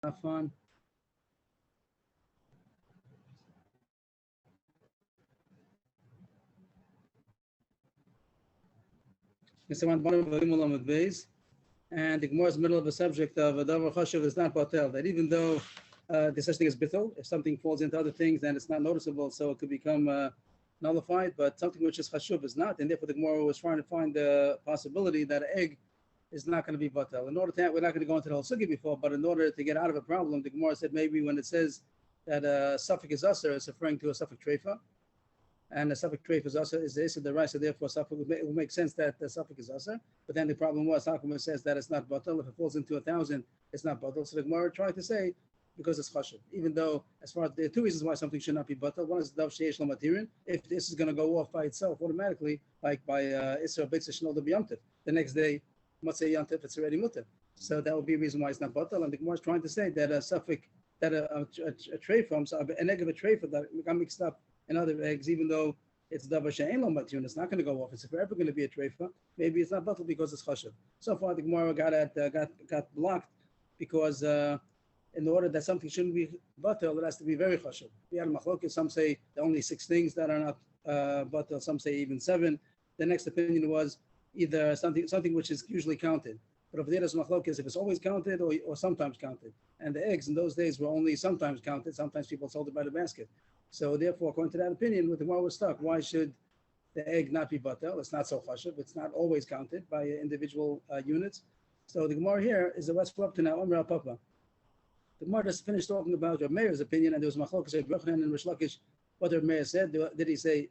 Not fun. And the Gemara is in the middle of a subject of a davar chashuv is not batel. That even though the such thing is bittul, if something falls into other things, then it's not noticeable, so it could become nullified. But something which is chashuv is not, and therefore the Gemara was trying to find the possibility that an egg is not going to be batel. In order to, we're not going to go into the whole sugi before, but in order to get out of a problem, the Gemara said maybe when it says that a suffix is usher, it's referring to a suffix treifa. And the suffix treif is also is the issue the right, so therefore suffix it will make sense that the suffix is also. But then the problem was Hakuma says that it's not batal. If it falls into 1,000, it's not batal. So the Gemara tried to say because it's chashuv. Even though as far as there are two reasons why something should not be batal. One is dav sheish lamatirin. If this is going to go off by itself automatically, like by Isra Beitzah Shnol the B'yamtiv, the next day Motzei Yamtiv it's already mutter. So that would be a reason why it's not batal. And the Gemara is trying to say that a suffix that a tray from an egg of a tray that got mixed up and other eggs, even though it's davar she'ein lo matiyun, it's not going to go off. It's forever going to be a treifa. Maybe it's not batal because it's chashuv. So far, the Gemara got blocked because in order that something shouldn't be batal, it has to be very chashuv. We had machlokes. Some say there are only 6 things that are not batal. Some say even 7. The next opinion was either something which is usually counted. But over there, there's machlokes if it's always counted or sometimes counted. And the eggs in those days were only sometimes counted. Sometimes people sold it by the basket. So therefore, according to that opinion, with the Gemara was stuck. Why should the egg not be batel? It's not so chashuv. It's not always counted by individual units. So the Gemara here is the what's up to now. Amr Papa. The Gemara just finished talking about Rav Meir's opinion, and there was machlokes Rav Yochanan and Rish Lakish. What Rav Meir said, did he say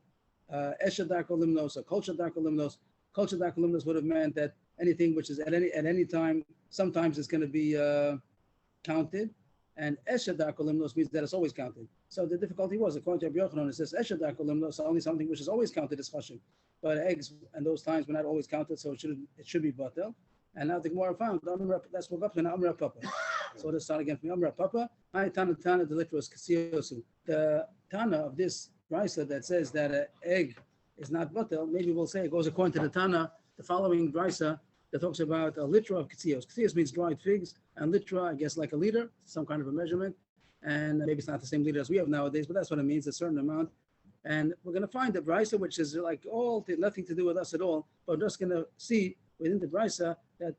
esha darko limnos or kolcha darko limnos? Kolcha darko limnos would have meant that anything which is at any time, sometimes it's going to be counted. And Esha Darko Limnos means that it's always counted. So the difficulty was, according to Rabbi Yochanan, it says Esha Darko Limnos, only something which is always counted is chashuv. But eggs and those times were not always counted, so it should be batel. And now the Gemara found, that's what up to Amra Papa. So let's start again from Amra Papa. I Tana Delitros Kasiosu. The Tana of this Brisa that says that an egg is not batel, maybe we'll say it goes according to the Tana, the following Brisa that talks about a litra of katsios. Katsios means dried figs, and litra, I guess, like a liter, some kind of a measurement. And maybe it's not the same liter as we have nowadays, but that's what it means, a certain amount. And we're going to find the brisa, which is like nothing to do with us at all, but we're just going to see within the brisa that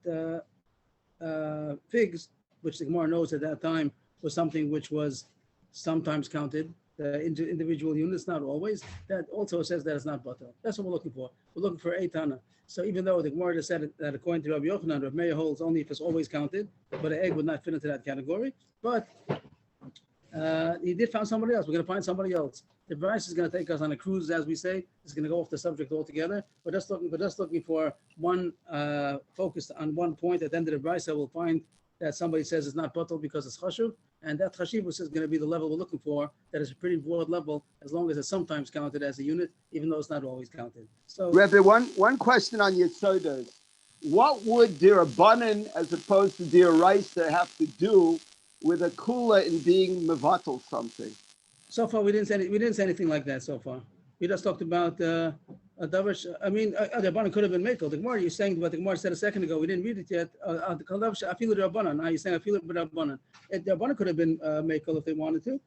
figs, which the Gemara knows at that time was something which was sometimes counted, individual units, not always. That also says that it's not batal. That's what we're looking for. We're looking for eitana. So even though the Gemara said that according to Rabbi Yochanan, Rabbi Meir holds only if it's always counted, but an egg would not fit into that category. But he did find somebody else. We're going to find somebody else. The Bryce is going to take us on a cruise, as we say. It's going to go off the subject altogether. We're just looking for one focus on one point. At the end of the Bryce, we'll find that somebody says it's not batal because it's chashuv, and that chashivus is going to be the level we're looking for. That is a pretty broad level, as long as it's sometimes counted as a unit, even though it's not always counted. So, Rebbe, one question on Yesodot. What would Dirabanan as opposed to Diraisa have to do with a kula in being mevatel something? So far, we didn't say anything like that. So far, we just talked about a davar. I mean, the Rabbanan could have been mekel. The Gemara, you're saying what the Gemara said a second ago. We didn't read it yet. The afilu Rabbanan. Now you're saying afilu Rabbanan. The Rabbanan could have been mekel if they wanted to,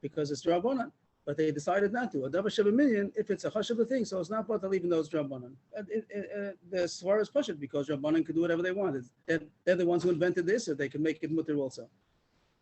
because it's Rabbanan. But they decided not to. A davar sheva million, if it's a chashuv thing, so it's not batal even though it's Rabbanan. The Svar is pushed because Rabbanan could do whatever they wanted. They're the ones who invented this, so they can make it mutter also.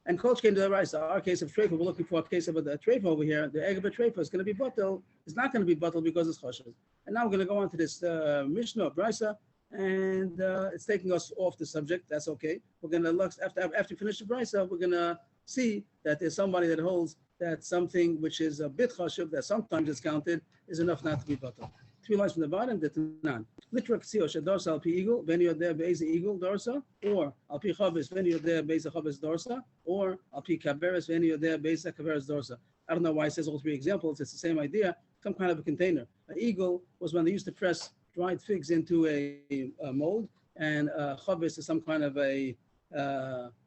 And Coach came to the right. So our case of treifa, we're looking for a case of a treifa over here. The egg of a treifa is going to be batal. It's not going to be batal because it's chashuv. And now we're going to go on to this Mishnah of Brisa, and it's taking us off the subject. That's okay. We're going to look after we finish the Brisa. We're going to see that there's somebody that holds that something which is a bit chashuv, that sometimes it's counted, is enough not to be batal. 3 lines from the bottom, the Tanan. Litra ksio shadorsa al pi eagle, ben yodeh be'eze eagle dorsa, or al pi chavis, ben yodeh be'eze chavis dorsa, or al pi kaveres, ben yodeh be'eze kaveres dorsa. I don't know why it says all 3 examples. It's the same idea, some kind of a container. An eagle was when they used to press dried figs into a mold, and chavis is some kind of a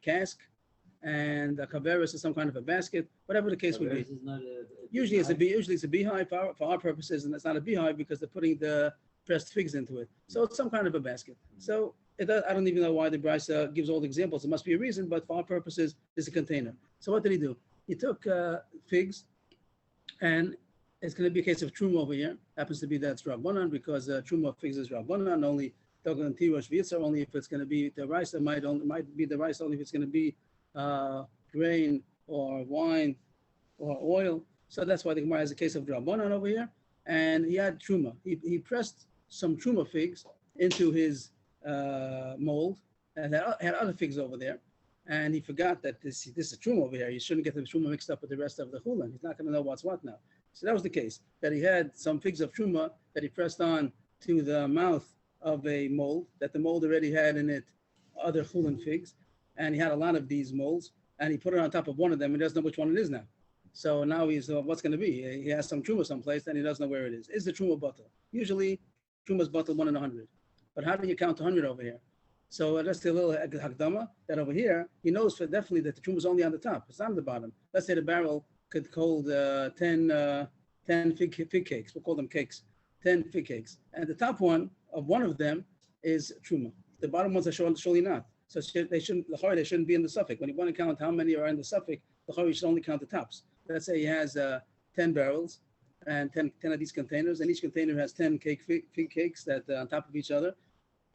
cask, and a kaveris is some kind of a basket, whatever the case would be. Usually it's a beehive for our purposes, and it's not a beehive because they're putting the pressed figs into it. So it's some kind of a basket. So I don't even know why the Brisa gives all the examples. There must be a reason, but for our purposes, it's a container. So what did he do? He took figs, and it's going to be a case of truma over here. Happens to be that's Rabbanan because truma of figs is Rabbanan. Only Dogan Tirosh Vitzer. Only if it's going to be the rice, it might be the rice. Only if it's going to be grain or wine or oil. So that's why the Gemara has a case of Rabbanan over here. And he had truma. He pressed some truma figs into his mold, and had other figs over there. And he forgot that this is truma over here. You shouldn't get the truma mixed up with the rest of the chulin. He's not going to know what's what now. So that was the case, that he had some figs of truma that he pressed on to the mouth of a mold, that the mold already had in it other chulin figs. And he had a lot of these molds, and he put it on top of one of them, and he doesn't know which one it is now. So now he's, what's going to be? He has some truma someplace, and he doesn't know where it is. Is the truma bottle? Usually, truma's bottle 1 in 100. But how do you count 100 over here? So that's a little hakdama, that over here, he knows for definitely that the truma is only on the top. It's not on the bottom. Let's say the barrel could hold 10 fig cakes. We'll call them cakes. 10 fig cakes. And the top one of one of them is truma. The bottom ones are surely not. So they shouldn't be in the suffix. When you want to count how many are in the suffix, you should only count the tops. Let's say he has 10 barrels and 10 of these containers, and each container has 10 fig cakes that on top of each other.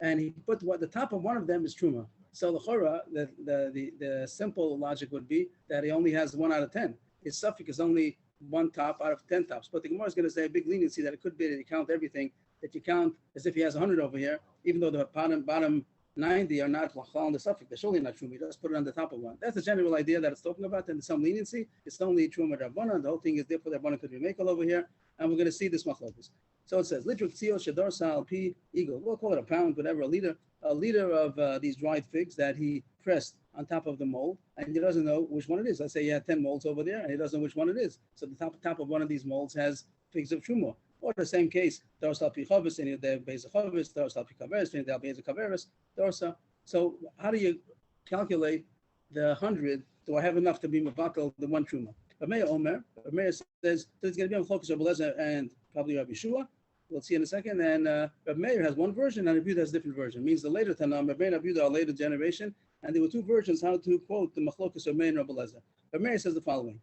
And he put the top of one of them is truma. So the simple logic would be that he only has 1 out of 10. His suffix is only 1 top out of 10 tops. But the Gemara is going to say a big leniency that it could be that you count everything, that you count as if he has 100 over here, even though the bottom 90 are not on the suffix. They're surely not truma. Just put it on the top of one. That's the general idea that it's talking about, and some leniency. It's only truma rabbanan. The whole thing is therefore rabbanan could be makel over here, and we're going to see this machlokes. So it says litrik tzio shador sal p eagle. We'll call it a pound, whatever, a liter of these dried figs that he pressed on top of the mold, and he doesn't know which one it is. Let's say he had 10 molds over there, and he doesn't know which one it is. So the top of one of these molds has figs of truma. Or the same case, dorsa pi chavis, and the base of chavis, dorsa pi kaveris, and the base of kaveris, dorsa. So how do you calculate the 100? Do I have enough to be mevatel the one truma? Rameya Omer says there's going to be on Chalkos Rabbi Eliezer and probably Rabbi Yeshua. We'll see in a second. And Rabbi Meir has one version, and Rabbi Yehuda has a different version. It means the later Tanam, Rabbi Meir and Rabbi Yehuda are later generation, and there were 2 versions how to quote the Machlokes Rabbi Meir and Rabbi Eliezer. Rabbi Meir says the following: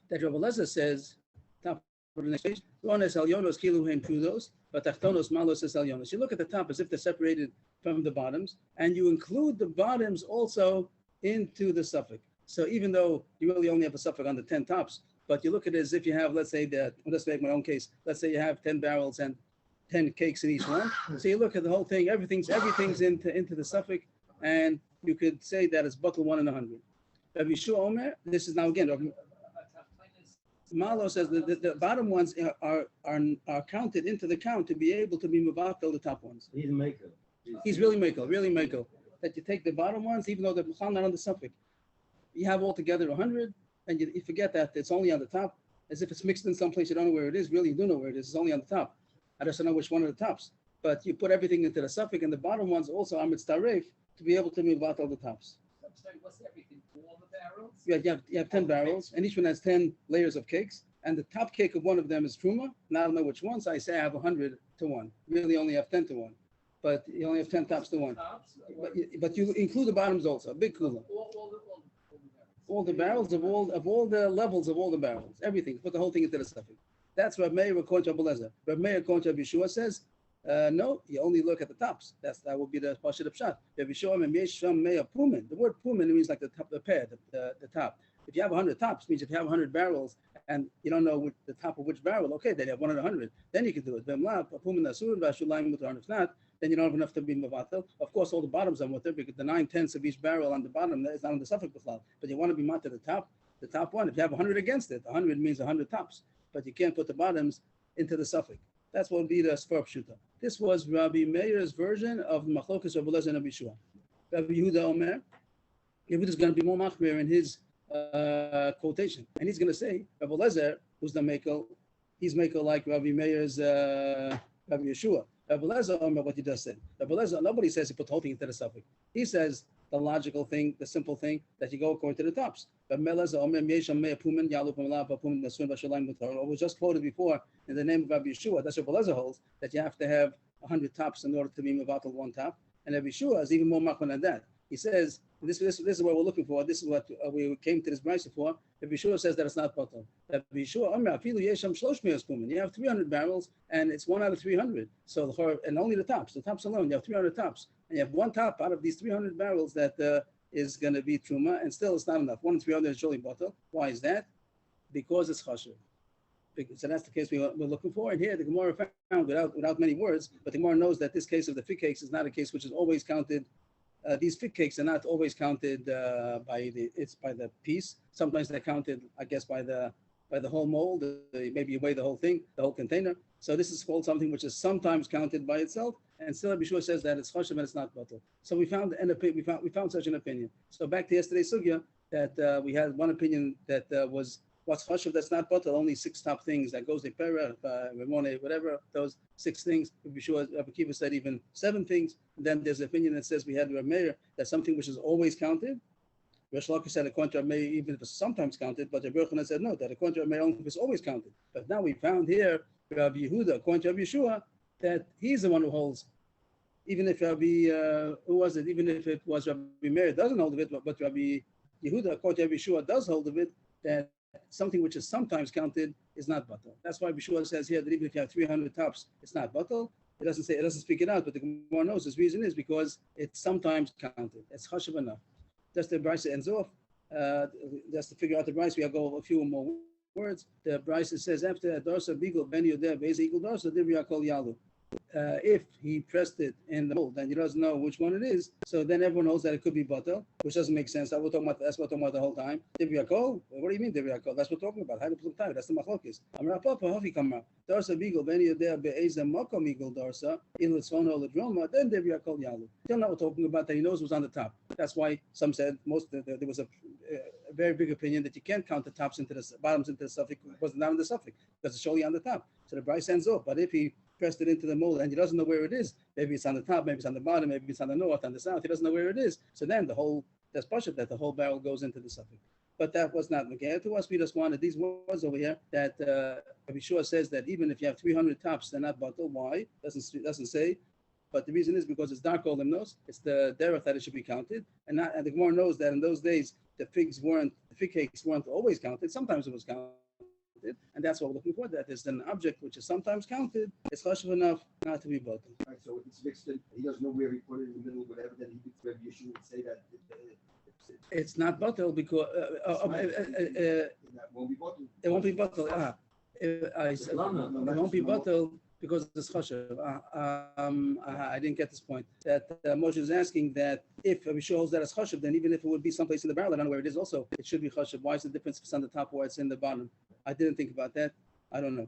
that Rabbi Eliezer says, top of the next page, Rones Elyonos Kiluhen Prudos, but Tachtonos Malos es Elyonos. You look at the top as if they're separated from the bottoms, and you include the bottoms also into the suffix. So even though you really only have a suffix on the 10 tops, but you look at it as if you have, let's say let's make my own case. Let's say you have 10 barrels and 10 cakes in each one. So you look at the whole thing, everything's into the suffix, and you could say that it's bottle 1 in 100. Rabbi Yeshua Omer, this is now again, Malo says that the bottom ones are counted into the count to be able to be mevatel the top ones. He's maker. He's really makel. That you take the bottom ones, even though they're not on the suffix. You have altogether 100, and you forget that it's only on the top, as if it's mixed in someplace you don't know where it is. Really, you do know where it is. It's only on the top. I just don't know which one of the tops. But you put everything into the suffix, and the bottom ones also are mitzaref to be able to mevatel the tops. I'm sorry, what's everything? All the barrels? Yeah, you have 10 barrels, and each one has 10 layers of cakes, and the top cake of one of them is truma, and I don't know which one, so I say I have 100 to 1. Really only have 10 to 1, but you only have 10 tops to 1. But you include the bottoms also, a big kula. All the barrels of all the levels of all the barrels, everything, put the whole thing into the suffix. That's Rabbi Meir according to Rabbi Eliezer. Rabbi Meir according to Rabbi Yeshua says, no, you only look at the tops. That would be the Pashut Pshat. Rabbi Yeshua pumin. The word pumin means like the top, the pair, the top. If you have 100 tops, means if you have 100 barrels and you don't know the top of which barrel, okay, then you have 1 in 100. Then you can do it. If not, then you don't have enough to be mevatel. Of course, all the bottoms are mutter because the 9/10 of each barrel on the bottom is not on the suffix b'chlal. But you want to be matter the top one. If you have 100 against it, 100 means 100 tops. But you can't put the bottoms into the suffix. That's what would be the Sfar Pshuta. This was Rabbi Meir's version of the Machlokes Rabbi Eliezer and Rabbi Yeshua. Rabbi Yehuda Omer, Yehuda is going to be more machmir in his quotation, and he's going to say Rabbi Eliezer, who's the makel, he's makel like Rabbi Meir's Rabbi Yeshua. Rabbi Eliezer Omer, what he just said. Rabbi Eliezer, nobody says he put the whole thing into the suffix. He says the logical thing, the simple thing, that you go according to the tops. But was just quoted before in the name of Rabbi Yeshua. That's what Rabbi Eliezer holds, that you have to have 100 tops in order to be mevatel 1 top. And Rabbi Yeshua is even more machman than that. He says, this is what we're looking for. This is what we came to this brisa for. Rabbi Yeshua says that it's not batal. Rabbi Yeshua, you have 300 barrels, and it's 1 out of 300. So and only the tops alone, you have 300 tops, and you have one top out of these 300 barrels that is going to be truma, and still it's not enough. 1 in 300 is surely batal. Why is that? Because it's chashuv. So that's the case we're looking for. And here the Gemara found without many words, but the Gemara knows that this case of the fig cakes is not a case which is always counted. These fig cakes are not always counted by the piece. Sometimes they're counted, I guess, by the whole mold. Maybe you weigh the whole thing, the whole container. So this is called something which is sometimes counted by itself. And still, Rabbi Yeshua says that it's chashuv and it's not batal. So we found such an opinion. So back to yesterday's sugya that we had one opinion that was. What's chashuv that's not batal? Only 6 top things that goes the pera, ramone, whatever, those 6 things. Rabbi Akiva said even 7 things. And then there's an opinion that says we had Rav Meir that something which is always counted. Rish Lakish said according to Rav Meir even if it's sometimes counted, but Rabbi Yochanan said no, that according to Rav Meir only if it's always counted. But now we found here Rabbi Yehuda according to Rabbi Yeshua that he's the one who holds. Even if even if it was Rabbi Meir doesn't hold of it, but Rabbi Yehuda according to Rabbi Yeshua does hold of it, that something which is sometimes counted is not batal. That's why Bishua says here that even if you have 300 tops, it's not batal. It doesn't speak it out, but the Gemara knows his reason is because it's sometimes counted. It's chashuv enough. Just the brisa ends off. Just to figure out the brisa, we have go a few more words. The brisa says after Darsa Bigel Ben Yodeh Beis Eagle Darsa Divya Kol Yalu. If he pressed it in the mold and he doesn't know which one it is, so then everyone knows that it could be batal, which doesn't make sense. That's what we're talking about the whole time. Divya Kol? What do you mean Divya Kol? That's what we're talking about. That's the machlokes. Amar Papa Hafi Kamar Darsa Bigel Ben Yodeh Be'ezem Makom Eagle Darsa in Litzvona Ledroma. Then Divya Kol Yalu. Still not what we're talking about that he knows was on the top. That's why some said there was a very big opinion that you can't count the tops into the bottoms into the suffix. It wasn't down in the suffix because it's surely on the top. So the brisa ends off. But if he pressed it into the mold and he doesn't know where it is, maybe it's on the top, maybe it's on the bottom, maybe it's on the north, on the south. He doesn't know where it is. So then that's pashut that the whole barrel goes into the suffix. But that was not okay to us. We just wanted these words over here that Rabbi Yeshua says that even if you have 300 tops, they're not batal. Why? Doesn't say. But the reason is because it's dark all knows. It's the derech that it should be counted, and the Gemara knows that in those days the fig cakes weren't always counted. Sometimes it was counted, and that's what we're looking for. That is an object which is sometimes counted. It's chashuv enough not to be batal. Right, so if it's mixed in, he doesn't know where he put it in the middle, whatever. Then Rabbi Yeshua would say that it's not batal because that won't be bottled. it won't be batal. It won't be batal because it's chashuv. I didn't get this point. That Moshe is asking that if Rabbi Yeshua holds that as chashuv, then even if it would be someplace in the barrel, I don't know where it is. Also, it should be chashuv. Why is the difference if it's on the top or it's in the bottom? I didn't think about that. I don't know.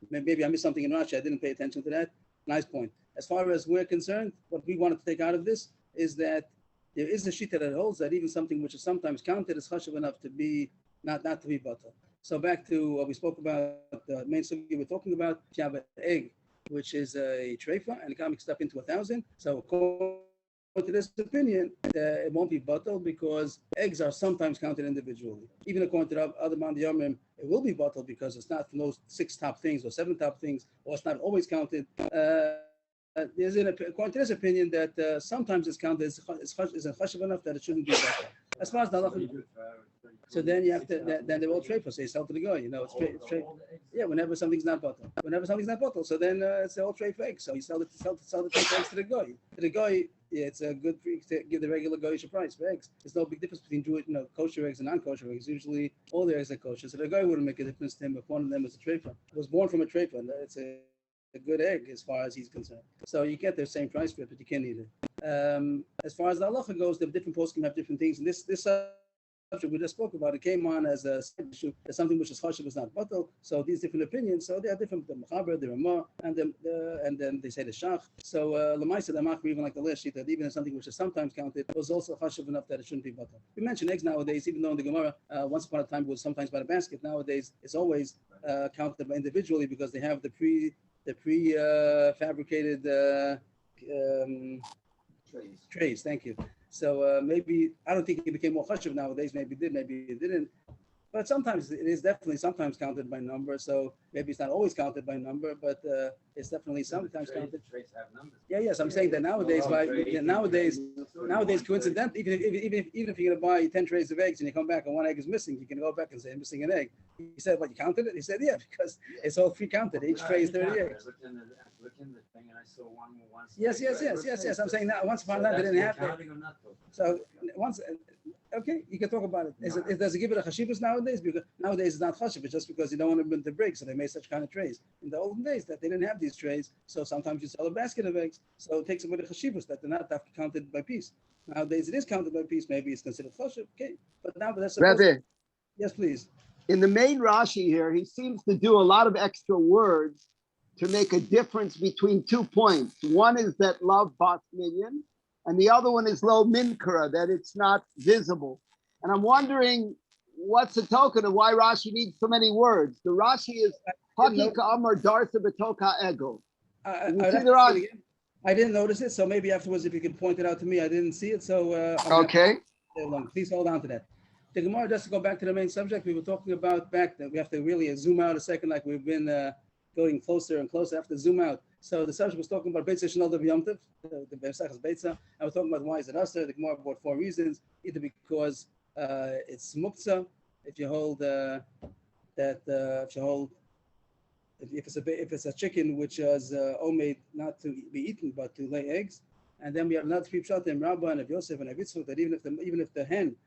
Maybe I missed something in Rashi. I didn't pay attention to that. Nice point. As far as we're concerned, what we wanted to take out of this is that there is a shita that holds that even something which is sometimes counted is chashuv enough to be not to be batal. So back to what we spoke about, the main subject we're talking about. If you have an egg, which is a treifa, and it got mixed up into 1,000. So according to this opinion, it won't be batal because eggs are sometimes counted individually. Even according to the other man, it will be batal because it's not from those 6 top things or 7 top things, or it's not always counted. There's according to this opinion that sometimes it's counted is chashuv enough that it shouldn't be batal. As far as the halacha, so then you have to then they're all treifa. So you sell to the guy, it's trade. Yeah, whenever something's not batal, so then it's all treifa eggs. So you sell the treifa eggs to the guy. To the guy, yeah, it's a good to give the regular goyish price for eggs. There's no big difference between kosher eggs and non-kosher eggs. Usually all the eggs are kosher. So the guy wouldn't make a difference to him if one of them was a treifa. It was born from a treifa, and it's a good egg as far as he's concerned. So you get the same price for it, but you can't eat it. As far as the halacha goes, the different posts can have different things. And this subject we just spoke about, it came on as a side issue, as something which is chashuv is not batal. So these different opinions, so they are different. The mechaber, the ramah, and then they say the shach. So lamaisa, the machmer, even like the last sheet, that even if something which is sometimes counted was also chashuv enough that it shouldn't be batal. We mentioned eggs nowadays, even though in the Gemara once upon a time it was sometimes by the basket. Nowadays it's always counted individually because they have the pre-fabricated trays. Thank you. So maybe I don't think it became more chashuv nowadays. Maybe it did, maybe it didn't. But sometimes it is definitely sometimes counted by number. So maybe it's not always counted by number, but it's definitely sometimes counted. Traits have numbers. Yeah, yes, I'm saying that nowadays, nowadays, coincidentally, even if you're gonna buy 10 trays of eggs and you come back and one egg is missing, you can go back and say, I'm missing an egg. He said, what, you counted it? He said, yeah, because it's all pre-counted. Each tray is 30 eggs. I looked in the thing and I saw one. Yes. I'm saying that once upon a time they didn't have that. So once, okay, you can talk about it. Does it give it a chashivus nowadays? Because nowadays it's not chashiv, it's just because you don't want to bring the break, so they made such kind of trays. In the olden days, that they didn't have these trays, so sometimes you sell a basket of eggs, so it takes away the chashivus that they're not counted by piece. Nowadays it is counted by piece, maybe it's considered chashiv, okay? But now that's Rabbi, yes, please. in the main Rashi here, he seems to do a lot of extra words to make a difference between 2 points. One is that love bas minyan, and the other one is lo minkara, that it's not visible. And I'm wondering what's the token of why Rashi needs so many words. The Rashi is Hakika Amar Darsa Betoka Ego. I didn't notice it, so maybe afterwards, if you could point it out to me, I didn't see it. So Okay. Please hold on to that. The Gemara, just to go back to the main subject, we were talking about back that we have to really zoom out a second, like we've been going closer and closer after zoom out. So the subject was talking about Beitza Shnol Dav Yom Tov, the Be'esachas Beitza, and we're talking about why is it Aser. The Gemara brought 4 reasons, either because it's muktzah, if you hold if it's a chicken which is omid not to be eaten but to lay eggs, and then we have another 3 pshat in Rabbah and of Yosef and of Yitzchak that even if the hen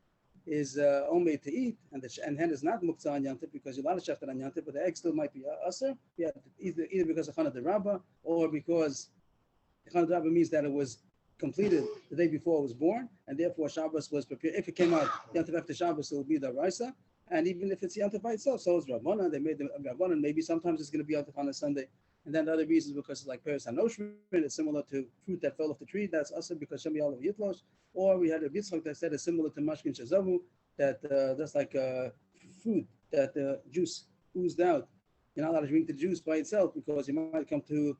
is omid to eat and the hen is not muktzah on Yom Tov because you're allowed to shechted on Yom Tov, but the egg still might be aser. Yeah, either because of Chana de Rabbah or because Chana de Rabbah means that it was completed the day before it was born, and therefore Shabbos was prepared. If it came out Yom Tov after Shabbos, it will be the Raisa. And even if it's Yom Tov by itself, so is Rabbanan. They made the Rabbanan. Maybe sometimes it's going to be Yom Tov on a Sunday. And then the other reasons because it's like Peres HaNoshrim, it's similar to fruit that fell off the tree. That's Asa because Shem Yalav Yitlosh. Or we had a Yitzchak that said it's similar to Mashkin Shazavu, that that's like fruit that the juice oozed out. You're not allowed to drink the juice by itself because you might come to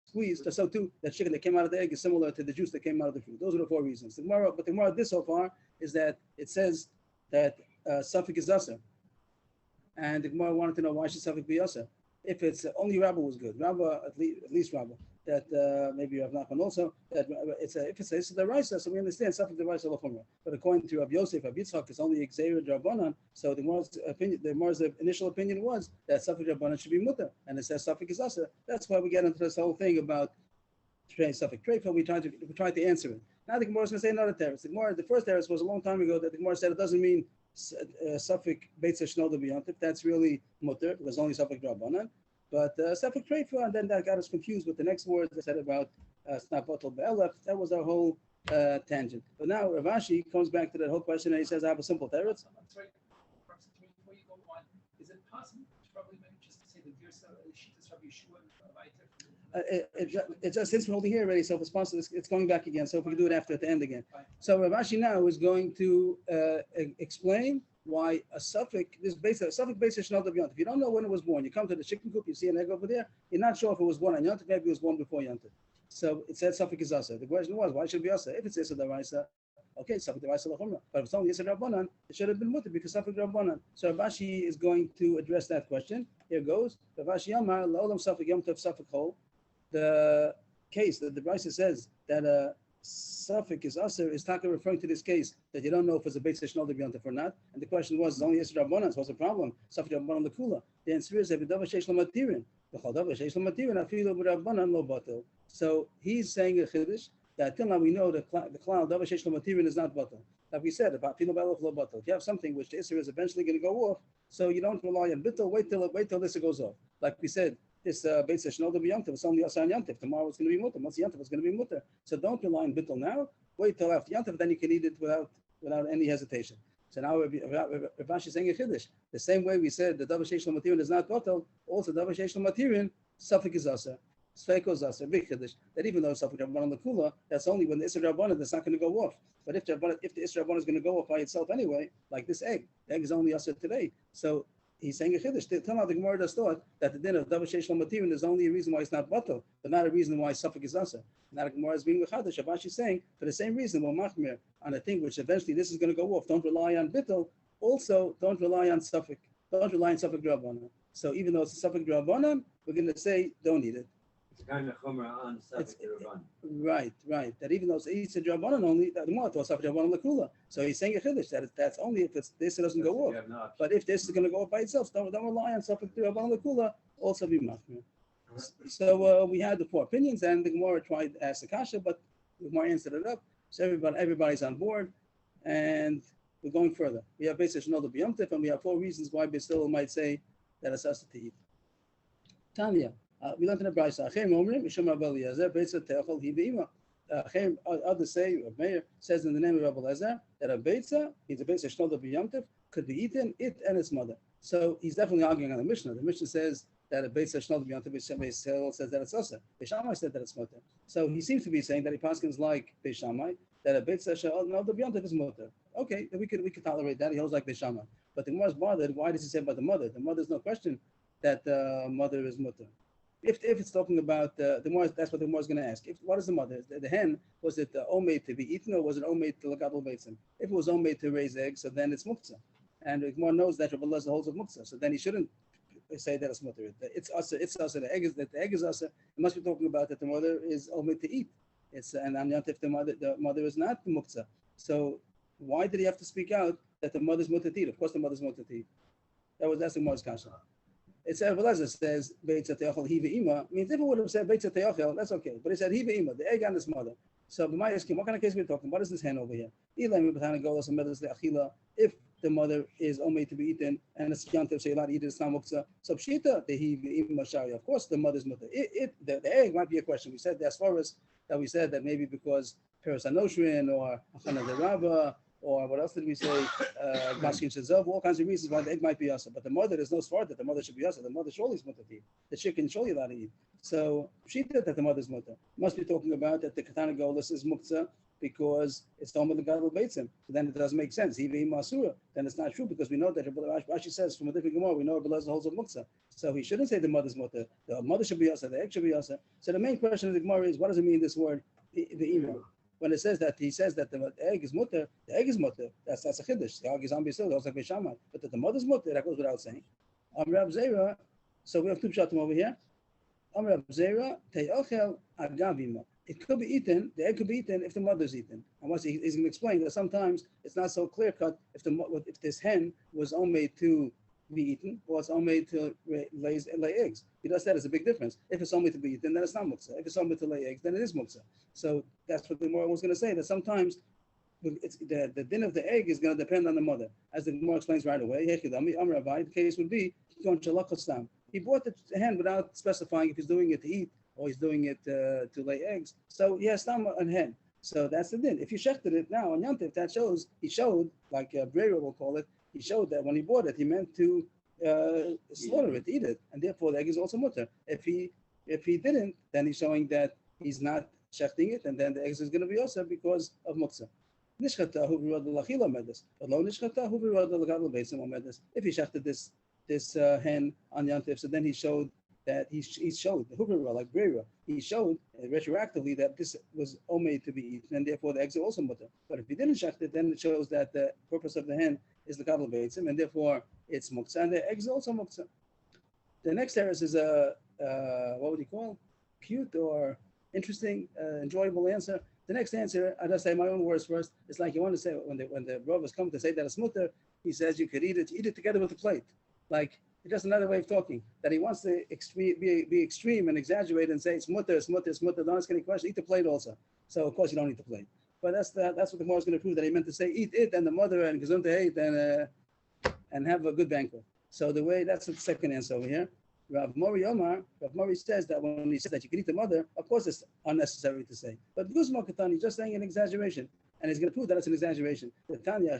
squeeze. So too, that chicken that came out of the egg is similar to the juice that came out of the fruit. Those are the 4 reasons. But the Gemara did so far is that it says that Safik is Asa. And the Gemara wanted to know why should Safik be Asa? If it's only Rabbah was good, Rabbah at least Rabbah. That maybe Rav Nachman also that if it's the Raisa, so we understand Safik the Raisa Lachumra. But according to Rav Yosef, Rav Yitzchak is only Xavier Rabbanan. So the Gemara's initial opinion was that Safik Rabbanan should be mutter, and it says Safik is Asa. That's why we get into this whole thing about Safik Treifa. We tried to answer it. Now the Gemara is going to say another teretz. The first teretz was a long time ago that the Gemara said it doesn't mean Safik Beitza Shnol Dav Yom Tov. That's really mutter because only Safik Rabbanan. But Safik Treifa, and then that got us confused with the next words I said about Snap Bottle Be'elef. That was our whole tangent. But now Rav Ashi comes back to that whole question and he says, I have a simple teretz. I'm sorry, perhaps before you go on, is it possible to probably maybe just to say the Girsa Shitas Rabbi Yeshua It just since we're holding here already, so if it's possible, it's going back again. So if we can do it after at the end again. So Rav Ashi now is going to explain why a Safik, Safik Beitza Shnol Dav Yom Tov. If you don't know when it was born, you come to the chicken coop, you see an egg over there, you're not sure if it was born on Yom Tov, maybe it was born before Yom Tov. So it said Safik is Asa. The question was, why should it be Asa? If it's Asa Daraisa, okay, Safik Daraisa Lachumra. But if it's only Asa Rabbanan, it should have been mutter because Safik Rabbanan. So Rav Ashi is going to address that question. Here goes. Rav Ashi Yamar, La'olam Safik Yom Tov Safik Chol. The case that the Brisa says that Safik is Aser is Taka referring to this case that you don't know if it's a Beitza Shnol Dav Yom Tov or not. And the question was, it's only Yisra Rabbanan, so what's the problem? Safik Rabbanan the Kula. The answer is, Evidav Sheish Lamatirin. The Chadav Sheish Lamatirin, Afilu Rabbanan lo batel. So he's saying a Chiddush that till now we know that the Klal Dav Sheish Lamatirin is not batel. Like we said, about Afilu Ba'elach lo batel. If you have something which the Isra is eventually going to go off, so you don't rely on bittul, wait till this goes off. Like we said, this Beitza Shnol Dav Yom Tov, it's only Asa on Yom Tov. Tomorrow it's going to be mutter. Once Yom Tov it's going to be mutter. So don't rely on bittul now. Wait till after Yom Tov, then you can eat it without any hesitation. So now Rav Ashi is saying a chiddush. The same way we said the Davar Sheish Lamatirin is not batel, also Davar Sheish Lamatirin, Safik is Asa. Sfeiko is Asa, big chiddush. That even though Safik Rabbanan the Kula, that's only when the Isra Rabbanan that's not going to go off. But if the Isra Rabbanan is going to go off by itself anyway, like this egg, the egg is only Asa today. So he's saying a chiddush. Tell how the Gemara does thought that the din of Davar Sheish Lamatirin is only a reason why it's not batel, but not a reason why Safik is Asa. Now the Gemara is being mechadash. Rav Ashi is saying for the same reason we're machmir on a thing which eventually this is going to go off. Don't rely on bittul. Also, don't rely on suffix. Don't rely on suffix drabanan. So even though it's a suffix drabanan, we're going to say don't eat it. It's kind of chumrah on subject to run. Right. That even though it's a drabanan only, the more to suffix drabanan lakula. So he's saying a chiddush that that's only if it's this, it doesn't go off. But if this is going to go off by itself, don't rely on suffix drabanan lakula. Also be machmir. So we had the 4 opinions, and the Gemara tried to ask the kasha, but the Gemara answered it up. So everybody's on board, and we're going further. We have Beis Yisrael B'Yom and we have 4 reasons why Beis Hillel might say that it's us to eat. Tanya, we learned in the Brayso. Achem Omrim Mishum Rabbi Eliezer Beis Teachol Hi Be'ima. Achem, others say, Rav Meir says in the name of Rabbi Eliezer that a beitza, he's a Beis Yisrael B'Yom could be eaten, it and its mother. So he's definitely arguing on the Mishnah. The Mishnah says that a Beis Yisrael B'Yom Beis Hillel says that it's also. Beis Shammai said that it's mutter. So he seems to be saying that he paskins like Beis Shammai, that a Beis Yisrael B'Yom is mutter. Okay, then we could tolerate that. He holds like Beis Shammai. But the Gemara is bothered. Why does he say about the mother? The mother is no question that the mother is mutter. If it's talking about the Gemara, that's what the Gemara is going to ask. What is the mother? The hen, was it omei to be eaten or was it omei to legadol beitzim? If it was omei to raise eggs, so then it's muktzah. And the Gemara knows that Rabbi Eliezer holds of muktzah, so then he shouldn't say that it's mutter. It's asa. It's asa. The egg is asa. It must be talking about that the mother is omei to eat. It's and if the mother is not muktzah. So why did he have to speak out that the mother's mutter to eat? Of course, the mother's mutter to eat. That's the Gemara's kasha. It's Rabbi Eliezer says beitza teachol hi ve'ima. Means if it would have said beitza teachol, that's okay. But he said hi ve'ima, the egg on his mother. So we might ask him, what kind of case are we talking? What is this hen over here? If the mother is omei to be eaten and it's yantiv, so you're allowed to eat it, it's not muktzah. So pshita the hi ve'ima shari. Of course, the mother's mutter. The egg might be a question. We said as far as that we said that maybe because peros anoshrin or achana deraba. Or what else did we say? Maskin Shazov, all kinds of reasons why the egg might be asa. But the mother, there's no svart that the mother should be asa. The mother surely is mutter to eat. The chicken surely allowed to eat. So she did that the mother's mutter. Must be talking about that the katana golus is muktzah because it's the home of the gadol beitzim. So then it doesn't make sense. Even masura, then it's not true because we know that Rashi says from a different Gemara, we know Rabbi Eliezer holds of muktzah. So he shouldn't say the mother's mutter. The mother should be asa. The egg should be asa. So the main question of the Gemara is, what does it mean this word the ema? When it says that, he says that the egg is mutter, the egg is mutter. That's a chiddush. The egg is on B'Yisrael, also like Beis Shammai. But that the mother's mutter, that goes without saying. Rav Zera, so we have 2 pshatim over here. Rav Zera, te'ochel agavima. It could be eaten, the egg could be eaten if the mother's eaten. And once he's going to explain that sometimes it's not so clear cut if this hen was omei to be eaten or it's omei to lay eggs. He does that as a big difference. If it's omei to be eaten, then it's not muktzah. If it's omei to lay eggs, then it is muktzah. So that's what the Gemara was going to say, that sometimes it's the din of the egg is going to depend on the mother. As the Gemara explains right away, the case would be he bought the hen without specifying if he's doing it to eat or he's doing it to lay eggs. So he has tam on hen. So that's the din. If you shechted it now on Yantiv, that shows, he showed, like Breyer will call it, he showed that when he bought it, he meant to slaughter it, eat it, and therefore the egg is also mutter. If he didn't, then he's showing that he's not shechting it, and then the egg is going to be also because of muktzah. If he shechted this hen on Yantiv, so then he showed that he showed the huvera like Breira. He showed retroactively that this was omei to be eaten, and therefore the eggs are also mutter. But if he didn't shecht it, then it shows that the purpose of the hen is the gadol beitzim, and therefore it's muktzah, and the eggs are also muktzah. The next teres is a what would you call? Cute or interesting, enjoyable answer. The next answer, I just say my own words first. It's like you want to say when the brothers come to say that it's mutter, he says you could eat it together with the plate. Like it's just another way of talking. That he wants to be extreme and exaggerate and say it's mutter. Don't ask any question. Eat the plate also. So of course you don't eat the plate. But that's what the Gemara is going to prove, that he meant to say eat it and the mother and gesundheit and have a good banquet. So that's the second answer over here. Rav Mori says that when he says that you can eat the mother, of course it's unnecessary to say. But Guzma Katan, he's just saying an exaggeration, and he's going to prove that it's an exaggeration. The Tanya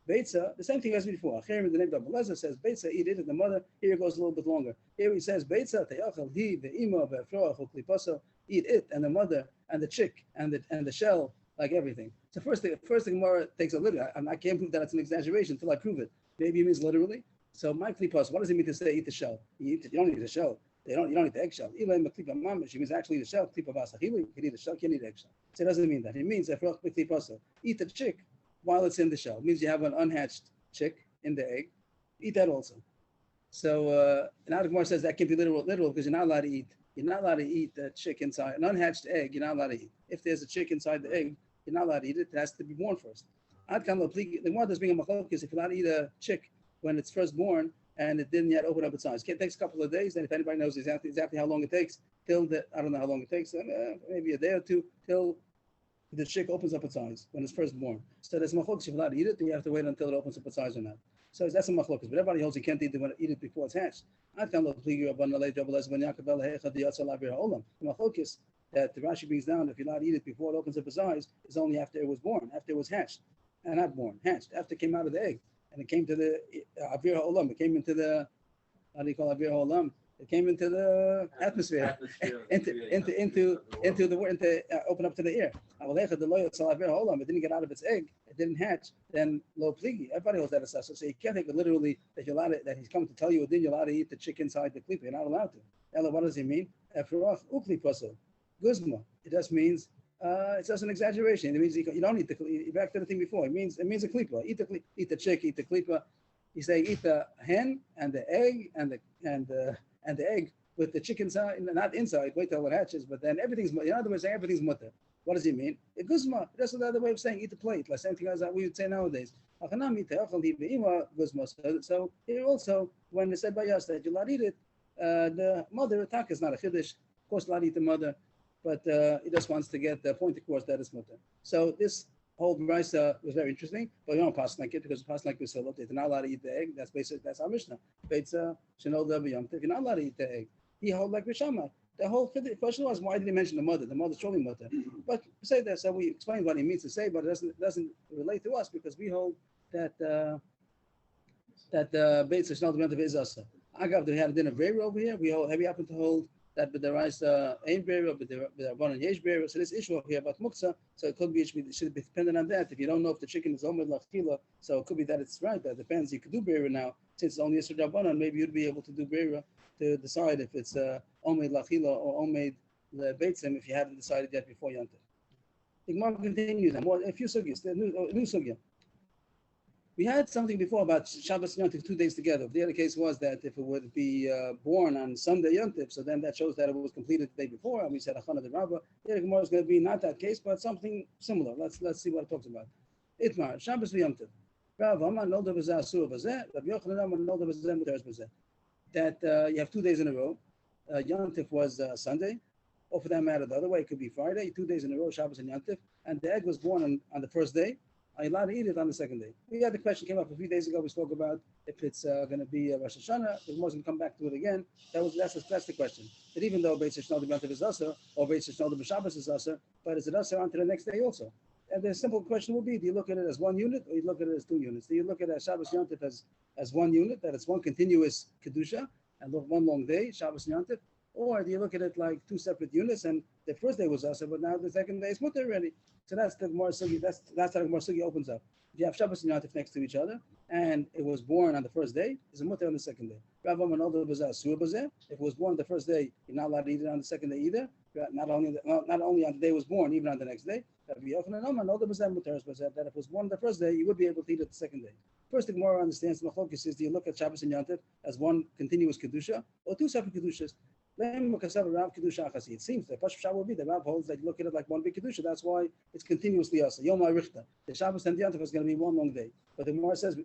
Beitza, the same thing as before. The name of Abelezer says Beitza, eat it, and the mother. Here it goes a little bit longer. Here he says Beitza, Te'achel hi ve'ima ve'afroach u'klipaso, eat it and the mother and the chick and the shell, like everything. So first the Gemara takes a little. I can't prove that it's an exaggeration until I prove it. Maybe it means literally. So my klipas, what does it mean to say eat the shell? You don't eat the shell. You don't eat the eggshell. She means actually the shell. Klipa vasachili, you can eat the shell, you can eat the eggshell. So it doesn't mean that. It means eat the chick while it's in the shell. It means you have an unhatched chick in the egg. Eat that also. So now the Gemara says that can be literal because you're not allowed to eat. You're not allowed to eat the chick inside an unhatched egg. You're not allowed to eat. If there's a chick inside the egg, you're not allowed to eat it. It has to be born first. The Gemara does bring a machlokes if you're allowed to eat a chick when it's first born and it didn't yet open up its eyes. It takes a couple of days, and if anybody knows exactly how long it takes, till the, I don't know how long it takes, maybe a day or two till the chick opens up its eyes when it's first born. So there's a machlokes if you're allowed to eat it, then you have to wait until it opens up its eyes or not. So that's a machlokes, but everybody holds you can't eat it before it's hatched. The machlokes that the Rashi brings down, if you're allowed to eat it before it opens up its eyes, is only after it was born, after it was hatched, and not born, hatched, after it came out of the egg, and it came to the Avir HaOlam, it came into the, how do you call Avir HaOlam? It came into the atmosphere, open up to the air. It didn't get out of its egg, it didn't hatch, then lo pligi. Everybody knows that assessor. So you can't take it literally that you're allowed to, that he's coming to tell you, then you're allowed to eat the chick inside the klipa. You're not allowed to. Ella, what does he mean? Ukli pasul. Guzma. It just means it's just an exaggeration. It means you don't eat the klipa. Back to the thing before. It means a klipa. Eat the chick, eat the klipa. He's saying eat the hen and the egg and the egg with the chicken inside, not inside, wait till it hatches, but then everything's, in other words, saying everything's mutter. What does he mean? A guzma, that's another way of saying eat the plate, like same thing as we would say nowadays. So here also, when they said by us that you'll not eat it, the mother attack is not a chiddush. Of course, not eat the mother, but he just wants to get the point across that it's mutter. So this whole brisa was very interesting, but you don't pass like it because pass like this, they're not allowed to eat the egg. That's basic. That's our Mishnah. If you're not allowed to eat the egg, he hold like Rishama. The whole question was, why did he mention the mother? The mother's surely mother. But say that, so we explained what he means to say, but it doesn't relate to us because we hold that the Beit Shnal the is Asa. Agav, we had a dinner very over here. We happen to hold that but there is ain burial, but there are one and yesh burial. So this issue over here about muktzah, so it could be it should be dependent on that. If you don't know if the chicken is omed lachila, so it could be that it's right. That depends. You could do burial now since it's only Yisur Rabbanan. Maybe you'd be able to do burial to decide if it's omed lachila or omed lebeitzim if you haven't decided yet before Yom Tov. The Gemara continues. A few sugyas, the new sugya. We had something before about Shabbos and Yom Tov 2 days together. The other case was that if it would be born on Sunday Yom Tov, so then that shows that it was completed the day before, and we said Achana de Rabbah. The Gemara is going to be not that case, but something similar. Let's see what it talks about. Itmar, Shabbos Yom Tov. Rav Amar Nolda B'zeh Asur B'zeh, Rav Yochanan Amar Nolda B'zeh Muteres B'zeh. That you have 2 days in a row. Yom Tov was Sunday, or for that matter, the other way, it could be Friday, 2 days in a row, Shabbos and Yom Tov, and the egg was born on the first day. Are you allowed to eat it on the second day? We had the question came up a few days ago. We spoke about if it's going to be Rosh Hashanah. The Gemara can come back to it again. That's the question. That even though Beit Shnal the is Asur or Beit Shnal the B'Shabbos is Asur, but is it Asur onto the next day also? And the simple question will be: do you look at it as one unit or you look at it as 2 units? Do you look at it as Shabbos Yom Tov as one unit, that it's one continuous kedusha and one long day, Shabbos Yom Tov, or do you look at it like 2 separate units and the first day was Asur, but now the second day is mutter already? So that's the Gemara Sugi. That's how the Gemara Sugi opens up. If you have Shabbos and Yom Tov next to each other, and it was born on the first day, it's a mutter on the second day. Rav Amar Nolda B'zeh Asur B'zeh. If it was born on the first day, you're not allowed to eat it on the second day either. Not only on the day it was born, even on the next day. Rav Yochanan Amar Nolda B'zeh Muteres B'zeh. That if it was born on the first day, you would be able to eat it the second day. First, the Gemara understands the machlokes is: do you look at Shabbos and Yom Tov as one continuous kedusha or 2 separate kedushas? It seems that Pashut Shah will be the Rav holds that you look at it like one big kedusha. That's why it's continuously also Yom HaRichta. The Shabbos and the Yom Tov is going to be one long day. But the Gemara says, we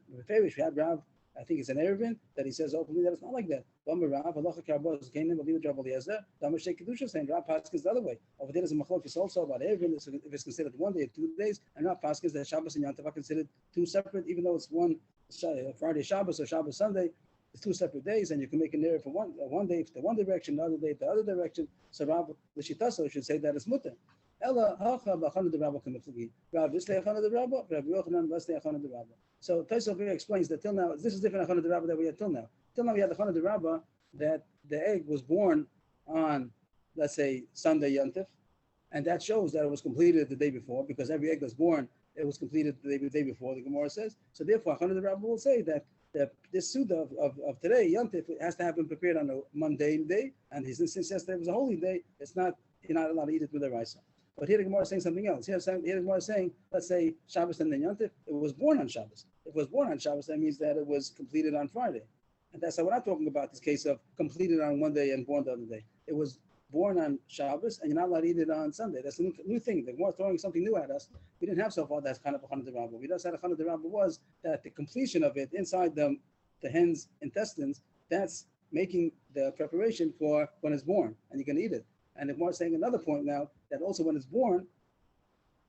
had Rav, I think it's an Erevin, that he says openly that it's not like that. Rav Halacha Karbos came in with Rav Eliezer. Damashek kedusha saying Rav Paskins the other way. Over there is a machlokes also about Erevin if it's considered 1 day or 2 days, and Rav Paskins that Shabbos and Yom Tov are considered 2 separate, even though it's one Friday Shabbos or Shabbos Sunday. It's 2 separate days, and you can make an error for one day to one direction, another day to the other direction. So Rav L'shitaso should say that it's mutter. Ella hacha b'achana de Rabbah kamiflagi. Rav v'slei achana de Rabbah. Rav Yochanan v'slei achana de Rabbah. So Tosafot here explains that till now this is different achana de Rabbah that we had till now. Till now we had the achana de Rabbah that the egg was born on, let's say, Sunday Yom Tov, and that shows that it was completed the day before because every egg that's born it was completed the day before. The Gemara says so. Therefore, achana de Rabbah will say that this Suda of today, Yom Tov, has to have been prepared on a mundane day, and since yesterday was a holy day, you're not allowed to eat it with a raisa. But here the Gemara is saying something else. Here the Gemara is saying, let's say Shabbos and then Yontif, it was born on Shabbos. If it was born on Shabbos, that means that it was completed on Friday. And that's how we're not talking about this case of completed on one day and born the other day. It was born on Shabbos, and you're not allowed to eat it on Sunday. That's a new thing. The Gemara is throwing something new at us. We didn't have so far that's kind of a Chana D'Rabba. We just had a Chana D'Rabba was that the completion of it inside the hen's intestines, that's making the preparation for when it's born, and you can eat it. And the Gemara is saying another point now, that also when it's born,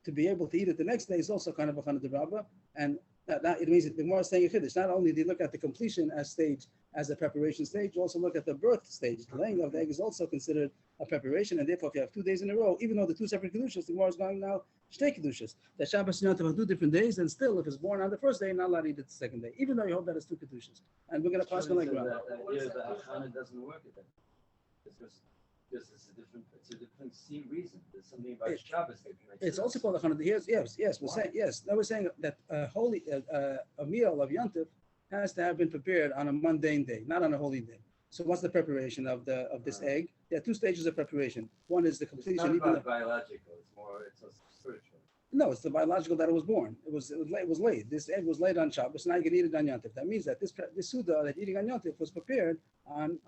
to be able to eat it the next day is also kind of a Chana D'Rabba. And that it means that the Gemara is saying a Chiddush. Not only do you look at the completion as a preparation stage, you also look at the birth stage. The laying of the egg is also considered a preparation, and therefore if you have 2 days in a row, even though the two separate Kedushas, the Gemara is going now, Shtei Kedushas. The Shabbos and Yom Tov have 2 different days, and still if it's born on the first day, you're not allowed to eat it the second day, even though you hold that as 2 Kedushas. And we're going to pass on like that. The Hachana doesn't work at that. It's a different reason. There's something about Shabbos that makes It's sense. also called a Chana. Yes. We're saying yes. Now we're saying that a meal of Yontif has to have been prepared on a mundane day, not on a holy day. So what's the preparation of this egg? There are 2 stages of preparation. One is the It's completion. not about biological. It's also spiritual. No, it's the biological that it was born. It was laid. This egg was laid on Shabbos. Now you can eat it on Yontif. That means that this Suda that eating on Yontif was prepared on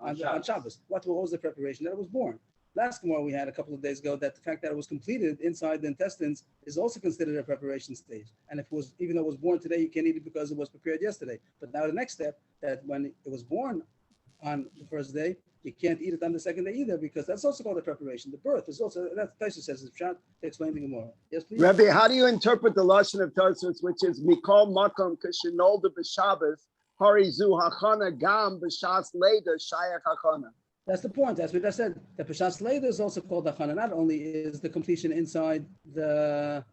Shabbos. What was the preparation? That it was born. Last Gemara we had a couple of days ago that the fact that it was completed inside the intestines is also considered a preparation stage. And if it was, even though it was born today, you can't eat it because it was prepared yesterday. But now the next step, that when it was born on the first day, you can't eat it on the second day either, because that's also called a preparation. The birth is also, that's Taisa says, it's shot to explain the Gemara. Yes, please. Rabbi, how do you interpret the lashon of Tosfos, which is Mikol Makom Kashinolda b'Shabbos Harizu Hachana Gam b'Shas Leda Shayach Hachana? That's the point. That's what I said. The Peshas Leda is also called Hachana. Not only is the completion inside the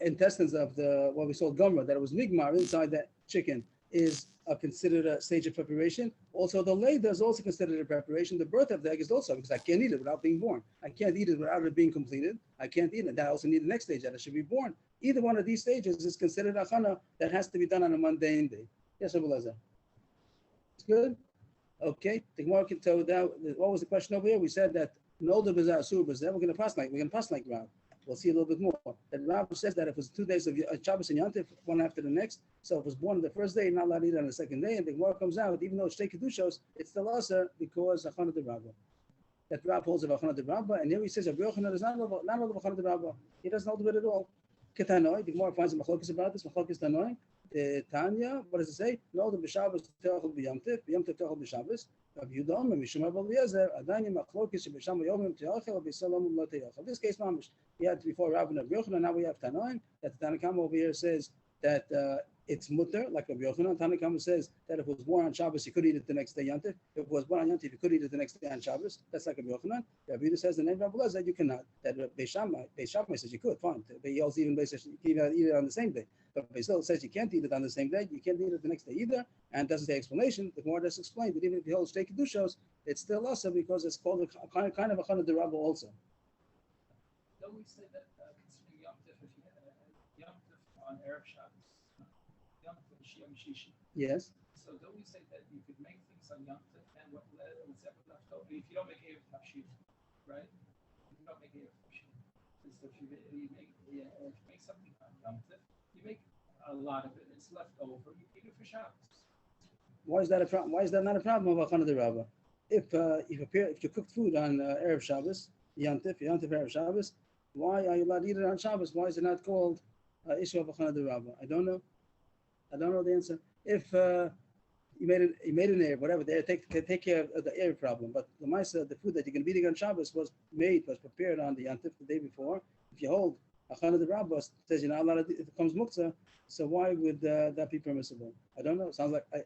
intestines of what we saw Gomra, that it was Nigmar inside that chicken, is considered a stage of preparation. Also, the Leda is also considered a preparation. The birth of the egg is also, because I can't eat it without being born. I can't eat it without it being completed. I can't eat it. That I also need the next stage, that it should be born. Either one of these stages is considered Hachana that has to be done on a mundane day. Yes, Rabbi Lezer. It's good? Okay, the Gemara can tell that. What was the question over here? We said that no the Bazar Sur Bazar. We're going to pass like Rav. We'll see a little bit more. That Rav says that if it was 2 days of Shabbos and Yontif, one after the next, so if it was born on the first day, you're not allowed to eat it on the second day. And the Gemara comes out, even though it's Shtei Kedushos, it's still also because Hachana D'Rabba. That Rav holds of Hachana D'Rabba, and here he says Rabbi Yochanan is not of Hachana D'Rabba. He doesn't hold of it at all. Ketanoi, the Gemara finds a machlokes about this. Machlokes Tanoi. Tanya, what does it say? No, the B'Shabbos Techel B'Yamtiv, B'Yamtiv Techel B'Shabbos. Rabbi Yudom and Mishum Rabbi Eliezer, Adanya Machlokes Shebesham Yomim Teachel B'Salom Lo Teachel. This case, mamish, we had before Rabbi Yochanan. Now we have Tanoim. That the Tanakama over here says that it's mutter, like Rabbi Yochanan. Tanakama says that if it was born on Shabbos, you could eat it the next day Yontif. If it was born on Yontif, you could eat it the next day on Shabbos. That's like Rabbi Yochanan. Rabbi Yudah says the name of Rabbi Eliezer, you cannot. That Beis Shammai says you could, fine. But he also even says you can eat it on the same day. But Beis Hillel says you can't eat it on the same day. You can't eat it the next day either, and doesn't say explanation. The Gemara does explain that even if you hold Shtei Kedushos, it's still also because it's called a kind of a Chana D'Rabba also. Don't we say that concerning Yom Tov, if you had Yom Tov on Erev Shabbos, Yom Tov Shiyam Shishi. Yes. So don't we say that you could make things on Yom Tov and what's left over? If you don't make Erev Tavshil, right? If you don't make Erev Tavshil, so if you make something on Yom Tov, you make a lot of it. It's left over. You keep it for Shabbos. Why is that a problem? Why is that not a problem of Chana D'Rabba? If you cooked food on Erev Shabbos, Yontif Erev Shabbos, why are you allowed to eat it on Shabbos? Why is it not called issue of Chana D'Rabba? I don't know the answer. If you made an Erev, whatever, they take care of the Erev problem. But the Maisa, the food that you're going to be eating on Shabbos was prepared on the Yontif the day before. If you hold Chana D'Rabba says you're not allowed to, it becomes muktzah. So why would that be permissible? I don't know.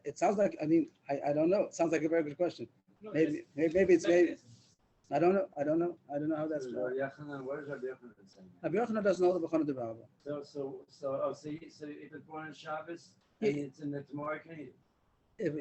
It sounds like. I mean, I don't know. It sounds like a very good question. No, Maybe it's. I don't know how that's. Rabbi Yochanan, what is Rabbi Yochanan saying? Rabbi Yochanan doesn't know the Chana D'Rabba. So if it's born on Shabbos, and it's in the tomorrow, can eat it?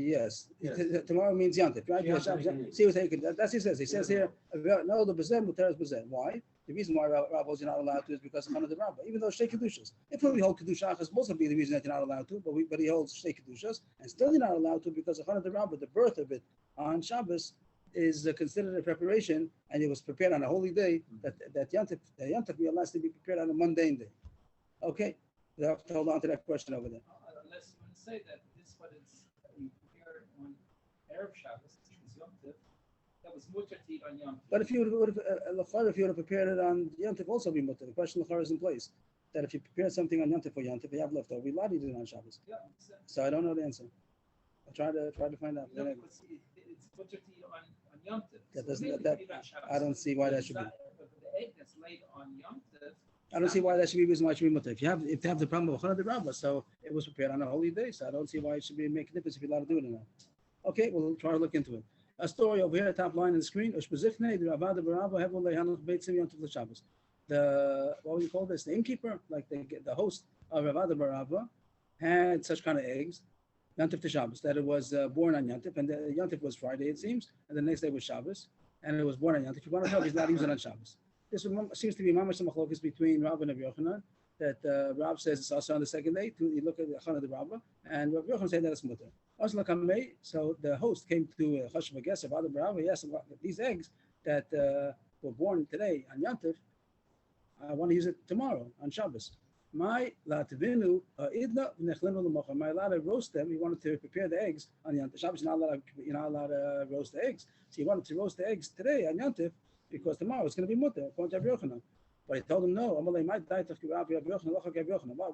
Yes. Yes. Tomorrow means Yontif, right? Yeah, Shabbos, yeah. see what that's what he says. He says here, no, the Bezem, Muteres Bezem. Why? The reason why Rabbos you're not allowed to is because of Chana D'Rabba. Even though Shtei Kedushas. If we hold Kedusha, it's also be the reason that you're not allowed to, but he holds Shtei Kedushas, and still you're not allowed to because of Chana D'Rabba, the birth of it on Shabbos is considered a preparation, and it was prepared on a holy day, that Yontif, the Yontif be allowed to be prepared on a mundane day. Okay, we have to hold on to that question over there. Unless you want to say that this what it's you prepare on Erev Shabbos, which was Yom Tov, that was mutter to eat on Yom Tov. But if you would have prepared it on Yontif, also be mutter. The question of is in place. That if you prepare something on Yontif for Yontif, you have leftover, we allowed to eat it on Shabbos. Yeah, So I don't know the answer. I'll try to find out. no, it's mutter to eat on Yom Tov. That So doesn't- maybe that- eat on Shabbos. I don't see why that should be. But the egg that's laid on Yom Tov. I don't see why that should be a reason why it should be mutter. If they have the problem of Chana de Rabbah, so it was prepared on a holy day, so I don't see why it should be make a difference if you're allowed to do it or not. Okay, we'll try to look into it. A story over here, top line on the screen. The what would you call this? The innkeeper, like the host of Ravada Barava, had such kind of eggs, Yantif to Shabbos, that it was born on Yantif, and the Yantif was Friday, it seems, and the next day was Shabbos, and it was born on Yantif. You want to know, he's not using it on Shabbos. This seems to be mamash machlokes between Rav and Rabbi Yochanan, that Rav says it's also on the second day. You look at the Chana de Rabbah, and Rabbi Yochanan said that it's mutter. So the host came to Chashav Ages of Adam Rav. He asked him, these eggs that were born today on Yantif, I want to use it tomorrow on Shabbos. My lativinu idna nechlinu l'mocha. My allowed to roast them. He wanted to prepare the eggs on Yantif. Shabbos you're not allowed to roast the eggs. So he wanted to roast the eggs today on Yantif because tomorrow it's going to be mutter according to Rabbi Yochanan. But he told him no.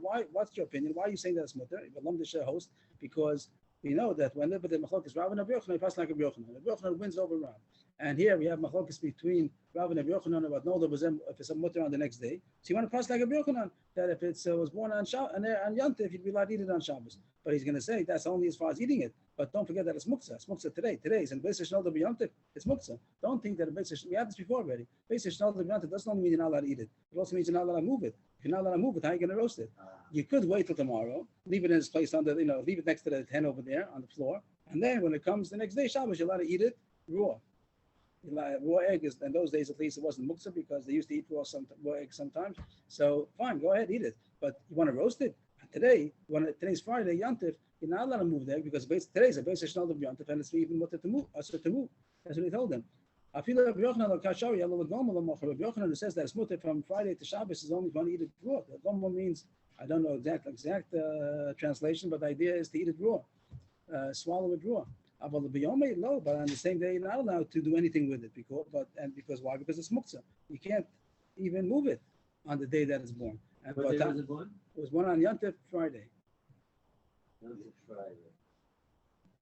Why? What's your opinion? Why are you saying that it's mutter? The host, because we know that whenever the machlokes Rav and Rabbi Yochanan, he passed like Rabbi Yochanan. Rabbi Yochanan wins over Rav. And here we have machlokes between Rav and Rabbi Yochanan about no, there was if it's a mutter on the next day. So you want to pass like Rabbi Yochanan that if it was born on Yantif, you'd be allowed to eat it on Shabbos. But he's going to say that's only as far as eating it. But don't forget that it's muktzah. It's muktzah today. Today is in Beis Yisrael Yantif. It's muktzah. Don't think that we had this before already. Beis Yisrael Yantif doesn't only mean you're not allowed to eat it. It also means you're not allowed to move it. If you're not allowed to move it, how are you going to roast it? You could wait till tomorrow, leave it in its place leave it next to the tent over there on the floor, and then when it comes the next day Shabbos, you're allowed to eat it raw. Raw egg is, in those days at least, it wasn't muktzah because they used to eat raw eggs sometimes. So fine, go ahead, eat it. But you want to roast it today? Today's Friday, Yantif. You're not allowed to move there because today's a Beis Yisrael of Yantif, and it's even mutter to move. That's what he told them. I feel like Rabbi Yochanan says that it's mutter from Friday to Shabbos is only going to eat it raw. The Gomer means, I don't know exact translation, but the idea is to eat it raw, swallow it raw. But on the same day you're not allowed to do anything with it because why? Because it's muktzah. You can't even move it on the day that it's born. And What day was it born? It was born on Yantif Friday. Yantif Friday.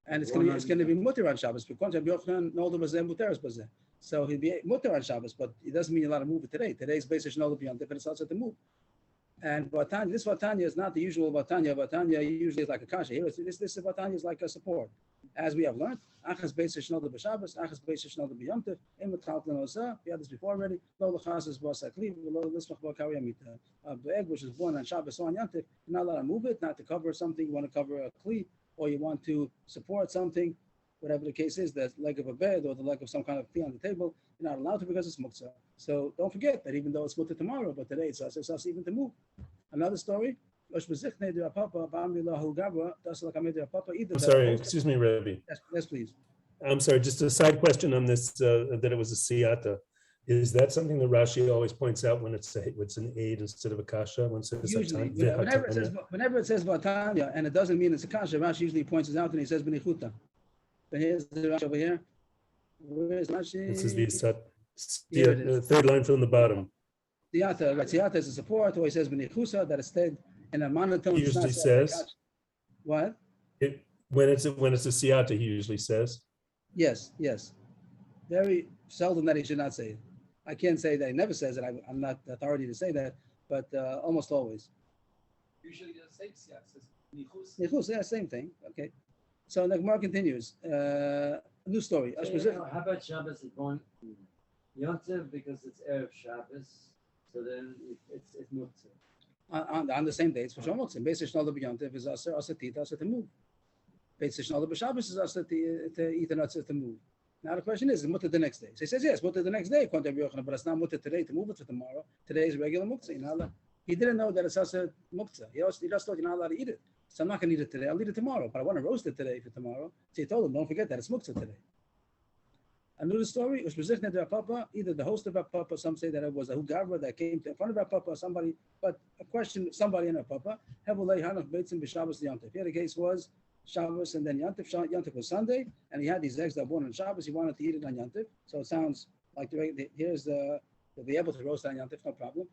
And it's going to be mutter on Shabbos because Rabbi Yochanan no there was muteres was there. So he'd be mutter on Shabbos, but it doesn't mean you're allowed to move it today. Today's basic no beyond different, it's also to move. And Vatanya, this Vatanya is not the usual Vatanya. Vatanya usually is like a kasha. Here, this Vatanya is like a support. As we have learned, Achas basic no b'Shabbos, Achas basic no b'Yomtiv, Imat Lenosa. We had this before already. Lo l'chasas b'Sakli, lo l'ismach b'Kariyamita. The egg which is born on Shabbos or on Yom Tov, you're not allowed to move it, not to cover something. You want to cover a kli, or you want to support something, whatever the case is, the leg of a bed or the leg of some kind of kli on the table, you're not allowed to because it's muktzah. So don't forget that even though it's mutter tomorrow, but today it's us even to move. Another story. I'm sorry, excuse me, Rabbi. Yes, please. I'm sorry, just a side question on this, that it was a siyata. Is that something that Rashi always points out when it's an aid instead of a kasha? When it says Usually, whenever it says Vatanya and it doesn't mean it's a kasha, Rashi usually points it out and he says benichuta. But here's the Rashi over here. Where is Rashi? This is the third line from the bottom. Siyata, right? Siyata is a support, or he says benichusa, that is said in a monotone. He usually says. What? When it's a siyata, he usually says. Yes. Very seldom that he should not say it. I can't say that he never says it. I'm not the authority to say that, but almost always. Usually the same siyat says nichus. Nichus, yeah, same thing. Okay. So the Gemara continues. New story. How about Shabbos is born Yom Tov because it's Erev Shabbos, so then it's muktzah. On the same day, it's for Shomoksim. Beis Yisrael B'Yom Tov is aser tita, aser to move. Beis Yisrael B'Shabbos is aser to eat and aser to move. Now the question is mutter the next day. So he says yes, mutter the next day, but it's not mutter today to move it for tomorrow. Today is regular muktzah. He didn't know that it's aser muktzah. He just thought you're not allowed to eat it. So I'm not going to eat it today. I'll eat it tomorrow, but I want to roast it today for tomorrow. So he told him, don't forget that it's muktzah today. I knew the story. It was presented to Rav Papa, either the host of Rav Papa, some say that it was a Hugavra that came in front of Rav Papa, somebody, but a question, somebody in Rav Papa. Hevelei Hanach Beitzim b'Shabbos Yantif. Here the case was Shabbos and then Yantif. Yantif was Sunday, and he had these eggs that were born on Shabbos. He wanted to eat it on Yantif. So it sounds like here's the, they'll be able to roast on Yantif, no problem.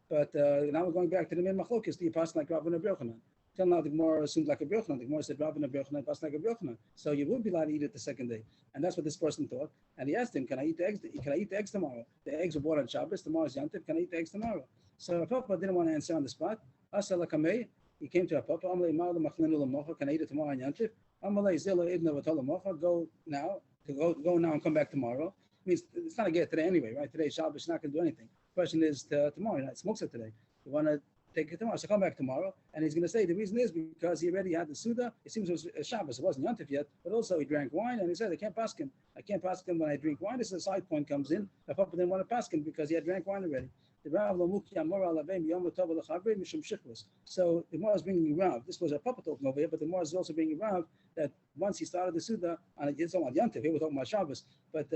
But now we're going back to the main machlokes, the apostle like Rav and Rabbi Yochanan. Till now the Gemara assumed like a Yochanan. The Gemara said Rav and Rabbi Yochanan, apostle like a Yochanan. So you would be allowed to eat it the second day. And that's what this person thought. And he asked him, can I eat the eggs? Can I eat the eggs tomorrow? The eggs were born on Shabbos. Tomorrow's Yantif. Can I eat the eggs tomorrow? So Rav Papa didn't want to answer on the spot. Asa lakamei. He came to Rav Papa. Amalei ma'ala machlinu l'mocha. Can I eat it tomorrow on Yantif? Amalei zila idna v'tol l'mocha. Go now. Go now and come back tomorrow. Means it's not a get today anyway, right? Today Shabbos is not going to do anything. The question is tomorrow. It's muksa today. You want to take it tomorrow, so come back tomorrow. And he's going to say the reason is because he already had the Suda. It seems it was Shabbos. It wasn't Yantif yet, but also he drank wine, and he said, I can't pass him. I can't pass him when I drink wine. This is a side point comes in. Rav Papa didn't want to pass him because he had drank wine already. So the Gemara is bringing Rav. This was a Papa talking over here, but the Gemara is also bringing Rav that once he started the Suda, and it's talking about Yantif, he was talking about Shabbos, but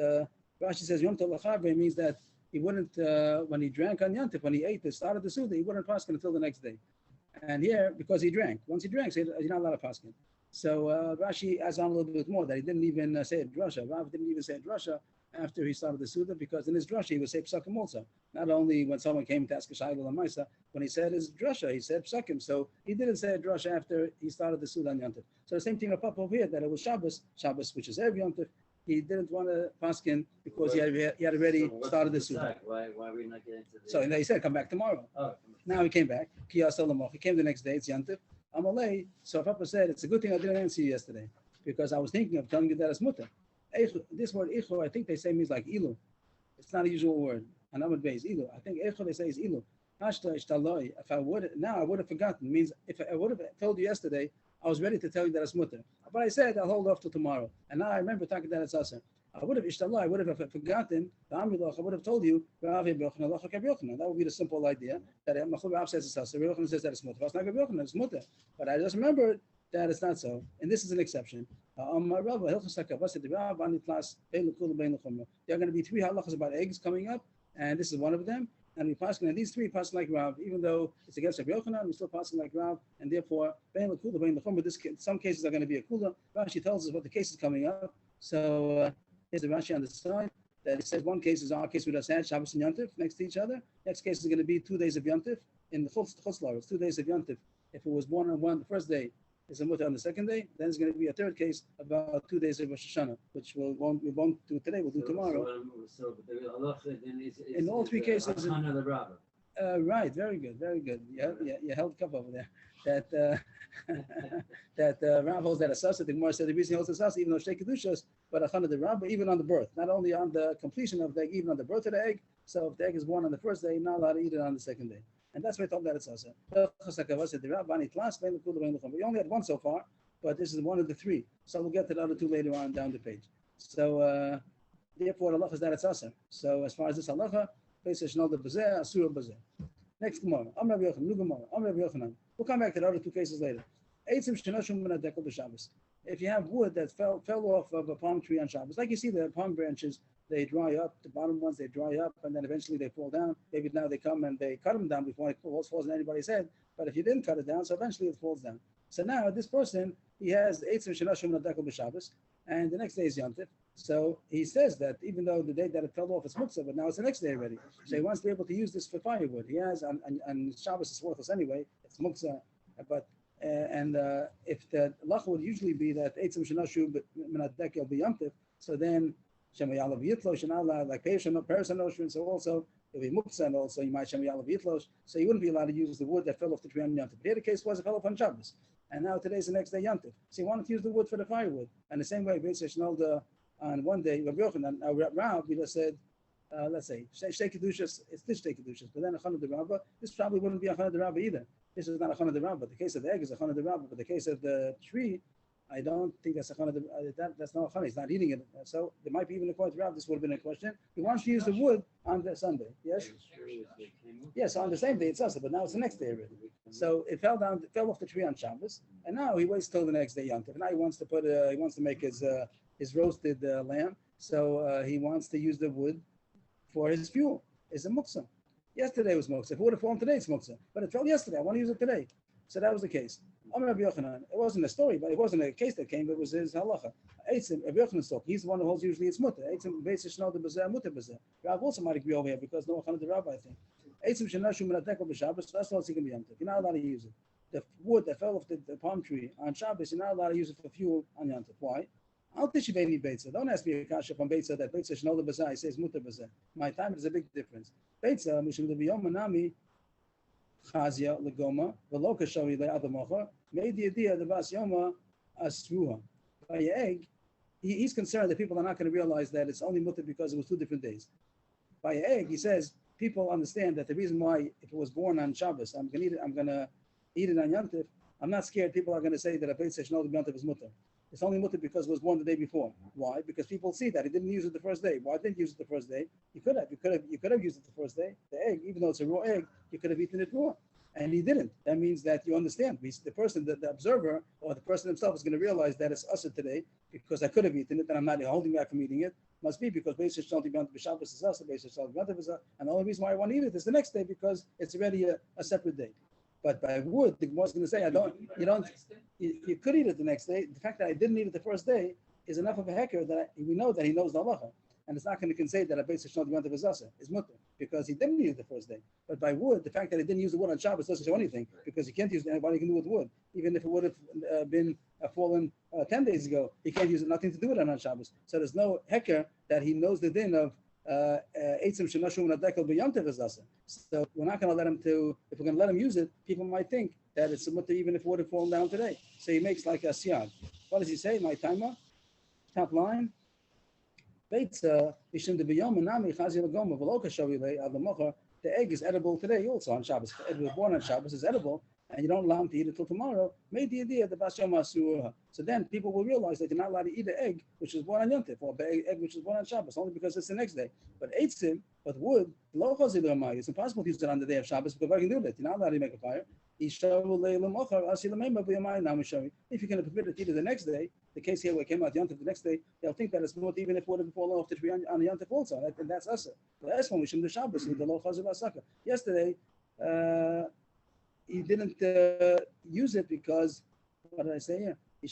Rashi says Yom Tov L'Chavre means that he wouldn't, when he drank on Yantif, when he ate the start of the Suda, he wouldn't paskin until the next day. And here, because he drank, once he drank, so he's not allowed to paskin. So Rashi adds on a little bit more that he didn't even say a drasha. Rav didn't even say a drasha after he started the Suda, because in his drasha he would say psakim also. Not only when someone came to ask a shayla l'maisa, when he said his drasha, he said psakim. So he didn't say a drasha after he started the Suda on Yantif. So the same thing with Papa over here, that it was Shabbos, which is Erev Yantif. He didn't want to paskin because he had already started the Suda. Why are we not getting to the... So he said, come back tomorrow. Oh, Now he came back. He came the next day. It's Yantif. Amalei. So Papa said, it's a good thing I didn't answer you yesterday because I was thinking of telling you that it's mutter. This word ichu, I think they say means like ilu. It's not a usual word. Anamad base ilu. I think ichu they say is ilu. If I would have forgotten. It means if I would have told you yesterday, I was ready to tell you that it's mutter. But I said I'll hold off till tomorrow. And now I remember talking that it's asa. I would have forgotten. I would have told you that would be the simple idea that Rav says it's asa. Yochanan says that it's mutter. It's mutter. But I just remembered that it's not so. And this is an exception. There are going to be 3 halachas about eggs coming up, and this is one of them. And we pass on these 3 pass like Rav, even though it's against Rabbi Yochanan, we still pass like Rav, and therefore, some cases are going to be a kula. Rashi tells us what the case is coming up. So here's the Rashi on the side that it says one case is our case we just had Shabbos and Yantif next to each other. Next case is going to be 2 days of Yantif in the Chutz Laretz, 2 days of Yantif. If it was born on the first day, is a mutter on the second day. Then there's going to be a third case about 2 days of Rosh Hashanah, which we won't do today. We'll do tomorrow. So the halacha then is in all 3 cases. Right, very good. You held cup over there. That Rav holds that asasa. The Gemara said the reason he holds asasa, even though Shtei Kedushas, but achana the Rav, even on the birth, not only on the completion of the egg, even on the birth of the egg. So if the egg is born on the first day, you're not allowed to eat it on the second day. And that's why I told that it's asa. We only had 1 so far, but this is one of the 3. So we'll get to the other 2 later on down the page. So therefore, halacha is that it's asa. So as far as this halacha, next Gemara. We'll come back to the other 2 cases later. If you have wood that fell off of a palm tree on Shabbos, like you see the palm branches, they dry up, the bottom ones, they dry up, and then eventually they fall down. Maybe now they come and they cut them down before it falls on anybody's head. But if you didn't cut it down, so eventually it falls down. So now this person, he has Eitzim Shenashim Nadekel B'Shabbos, and the next day is Yantif. So he says that even though the day that it fell off is muktzah, but now it's the next day already. So he wants to be able to use this for firewood. He has, and Shabbos is worthless anyway, it's muktzah, but if the lacha would usually be that Eitzim Shenashim Nadekel B'Yantif, so then Shemayalav Yitlosh and Allah, like Parasanoshrin, so also it'll be muktzah, and also you might Shemayalav Yitlosh, so you wouldn't be allowed to use the wood that fell off the tree on Yantif. Here the case was it fell off on Shabbos, and now today's the next day Yantif. So he wanted to use the wood for the firewood. And the same way, on one day, Rav, we just said, let's say, Shtei Kedushas, it's this Shtei Kedushas, but then Achana de Rabba, this probably wouldn't be Achana de Rabba either. This is not Achana de Rabba. The case of the egg is Achana de Rabba, but the case of the tree, I don't think that's Achana de that's not Achana, he's not eating it. So there might be even a question to Rav, this would have been a question. He wants to use the wood on the Sunday, yes? Yes, on the same day it's also, but now it's the next day already. So it fell off the tree on Shabbos, and now he waits till the next day Yantif. Now he wants to make his roasted lamb, So he wants to use the wood for his fuel. It's a muksa. Yesterday was muksa. If it would have fallen today, it's muksa. But it fell yesterday. I want to use it today. So that was the case. Rabbi Yochanan, it wasn't a story, but it wasn't a case that came, but it was his halacha. Eitzim, Rabbi Yochanan's talk. He's the one who holds usually it's mutter. Eitzim, Beis Yishnol de Bezeh, mutter Bezeh. Rav also might agree over here because no one the Rabbi, I think. Eitzim Shenashu Minatekel B'Shabbos, that's all he can be Yom Tov. You're not allowed to use it. The wood that fell off the palm tree on Shabbos, you're not allowed to use it for fuel on Yom Tov. Why? I'll teach you any Beitza. Don't ask me a kasha from Beitza that Beitza Shenol de Bezeh says mutter Bezeh. My time is a big difference. Beitza, Mishum de B'Yom Manami, Chazia Legoma, Veloka Shavi Le'adamocha, made the idea the Bas Yoma Asruha. By your egg, he's concerned that people are not going to realize that it's only mutter because it was 2 different days. By your egg, he says people understand that the reason why if it was born on Shabbos, I'm going to eat it on Yom Tov. I'm not scared people are going to say that a Beit Shnol de Yom Tov is mutter. It's only mutter because it was born the day before. Why? Because people see that he didn't use it the first day. Why didn't he use it the first day? You could have used it the first day. The egg, even though it's a raw egg, you could have eaten it raw. And he didn't. That means that you understand. The person, the observer, or the person himself is going to realize that it's usher today because I could have eaten it and I'm not holding back from eating it. Must be because Beis Yisrael B'Shabbos is usher, Beis Yisrael B'Yom is, and the only reason why I want to eat it is the next day because it's already a separate day. But by wood, the Gemara is going to say, you could eat it the next day. The fact that I didn't eat it the first day is enough of a hecker that we know that he knows the halacha. And it's not going to say that a Beis Yisrael B'Yom is mutter because he didn't use it the first day. But by wood, the fact that he didn't use the wood on Shabbos doesn't show anything because you can't use it. Anybody can do with wood, even if it would have been fallen 10 days ago. He can't use it. Nothing to do with it on Shabbos. So there's no hecker that he knows the din of Eitzim Shenashum Nadekel B'Yom Tov is asa. So we're not going to let him to. If we're going to let him use it, people might think that it's a mutter even if it would have fallen down today. So he makes like a siyag. What does he say? My timer, top line. The egg is edible today also on Shabbos. It was born on Shabbos, is edible, and you don't allow him to eat it till tomorrow. Made the idea the Bas Yoma Asruha. So then people will realize that you're not allowed to eat an egg which is born on Yom Tov or an egg which is born on Shabbos only because it's the next day. But eitzim, but wood, it's impossible to use it on the day of Shabbos because I can do that. You're not allowed to make a fire. If you're going to forbid it to eat it the next day, the case here where it came out Yom Tov the next day, they'll think that it's not even if it would have fallen off the tree on Yom Tov also, and that's us. The last one we should the Shabbos with the Lo Chazav Asaka. Yesterday, he didn't use it because what did I say here? And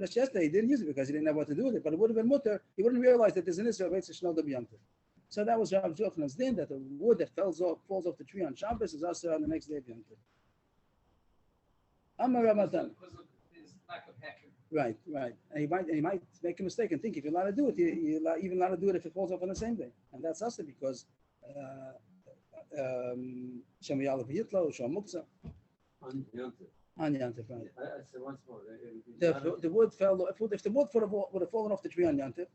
that's yesterday he didn't use it because he didn't know what to do with it, but it would have been mutter. He wouldn't realize that there's an Israel Beit Shnol de Yom Tov. So that was Rav Yochanan's din that the wood that falls off the tree on Shabbos is also on the next day of Yom Tov. Amar Ramatan. Because of his lack of hecker. Right. And he might make a mistake and think if you're allowed to do it, you're even allowed to do it if it falls off on the same day. And that's also because Shem Yalav Yitlo, Shem Muksa. On Yom Tov. On Yom Tov, right. I said once more. The wood fell. If the wood would have fallen off the tree on Yom Tov,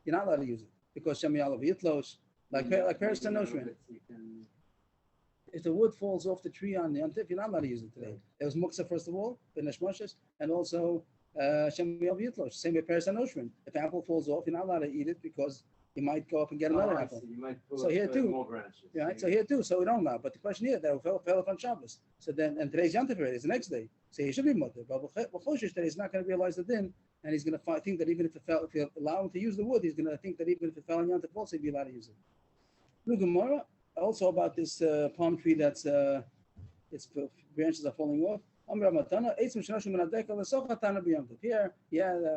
you're not allowed to use it because Shem Yalav Yitlo, like Paris and Noshrin. If the wood falls off the tree on Yom Tov, you're not allowed to use it today. There was Muksa first of all, Benesh Moshes, and also Shem Yalav Yitlo. Same with Paris and Noshrin. If the apple falls off, you're not allowed to eat it because you might go up and get another apple. You might pull So here too. more branches. Right. So here too. So we don't allow. But the question here that fell off on Shabbos. So then, and today's Yom Tov already. It's the next day. So he should be mutter. But Choshesh that he's not going to realize the din, and he's going to think that even if you allow him to use the wood, he's going to think that even if it fell on Yom Tov, also he'd be allowed to use it. Look, Gemara also about this palm tree that's its branches are falling off. Here,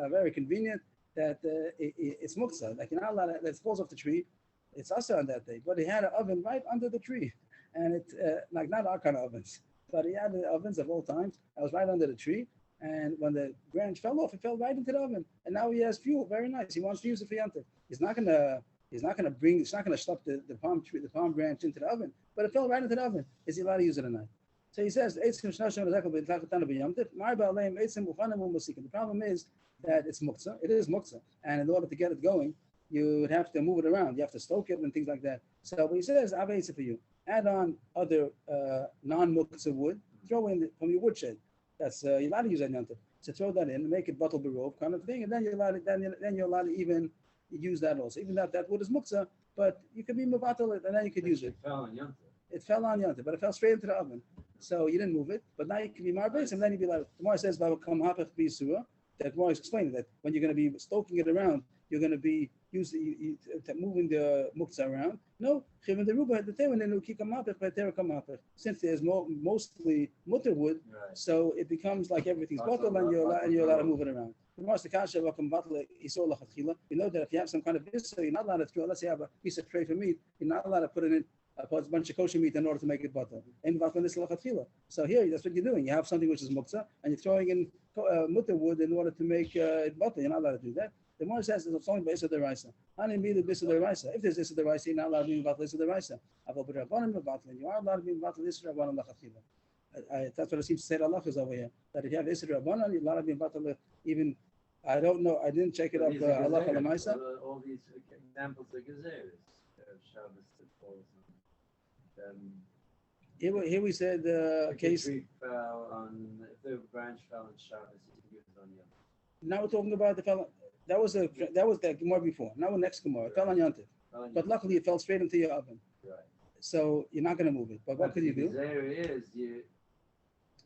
very convenient that it's muksa. Like you're not allowed that falls off the tree. It's also on that day, but he had an oven right under the tree, and it like not our kind of ovens, but he had the ovens of all times. I was right under the tree, and when the branch fell off, it fell right into the oven, and now he has fuel. Very nice. He wants to use it for Yom Tov. He's not gonna stuff the palm branch into the oven, but it fell right into the oven. Is he allowed to use it or not? So he says, the problem is that it's muktzah. It is muktzah. And in order to get it going, you would have to move it around. You have to stoke it and things like that. So what he says, I've it for you. Add on other non-muktzah wood. Throw in from your woodshed. That's you're allowed to use that Yom Tov. So throw that in, make it bottle berov kind of thing, and then you're allowed to even use that also. Even that wood is muktzah, but you could be mevatel it and then you could use it. It fell on Yom Tov. It fell on Yom Tov, but it fell straight into the oven. So you didn't move it, but now you can be marbes, and then you'd be like, tomorrow says, that Gemara is explaining that when you're going to be stoking it around, you're going to be moving the muktzah around. No, since there's mostly mutter wood, Right. so it becomes like everything's bottle, and you're allowed to move it around. We know that if you have some kind of issa, you're not allowed to throw. Let's say you have a piece of tray for meat, you're not allowed to put it in a bunch of kosher meat in order to make it bottle. So here, that's what you're doing. You have something which is muktzah, and you're throwing in mutter wood in order to make it bottle. You're not allowed to do that. The Gemara says it's only by Issa Deraisa. If there's Issa Deraisa, you're not allowed to be about Issa Deraisa. You are allowed to be about Issa Rabbanan Lachatchila. That's what it seems to say the halachas over here. That if you have Issa Rabbanan, you're allowed to be about even. I don't know. I didn't check it up. Halacha Lamaisa. All these examples of gezeres, Shabbos that falls on. Here we said If a case. tree fell on, if the branch fell on Shabbos, you can use it on Yom. Now we're talking about the fellow. That was the Gemara before. Now the next Gemara. It fell on Yontif. Fell on But Yom. luckily it fell straight into your oven. Right. So you're not going to move it. But what could you do? Gezer is you.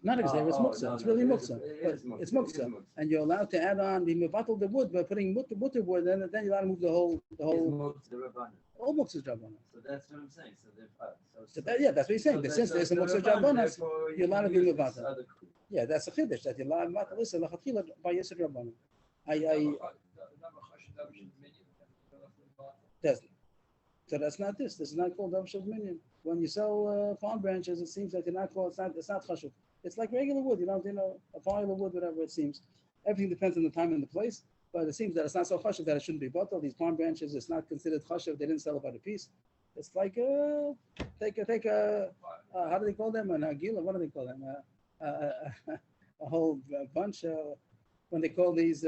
Not exactly. It's muktzah. No, It's really it is- muktzah. it But is muktzah, it's it is muktzah. muktzah. And you're allowed to add on the mevatel the wood by putting mutter wood. Then you're allowed to move the whole. It's muktzah, the Rabbanan. All muktzah Rabbanan. So that's what I'm saying. So So that's what he's saying. so That since there's a the muktzah Rabbanan, Rabbanan, therefore you're allowed to can do use mevatel. this other kli. Yeah, that's a chiddush that you're allowed to listen lachatchila by Yisod Rabbanan. So that's not this. This is not called Dav Shav Minyan. When you sell palm branches, it seems like you're not called. It's not chashuv. It's like regular wood. A pile of wood, whatever it seems. Everything depends on the time and the place. But it seems that it's not so chashuv that it shouldn't be bottled. These palm branches, it's not considered chashuv. They didn't sell it by the piece. It's like take a how do they call them? An agila. What do they call them? A whole bunch. When they call these.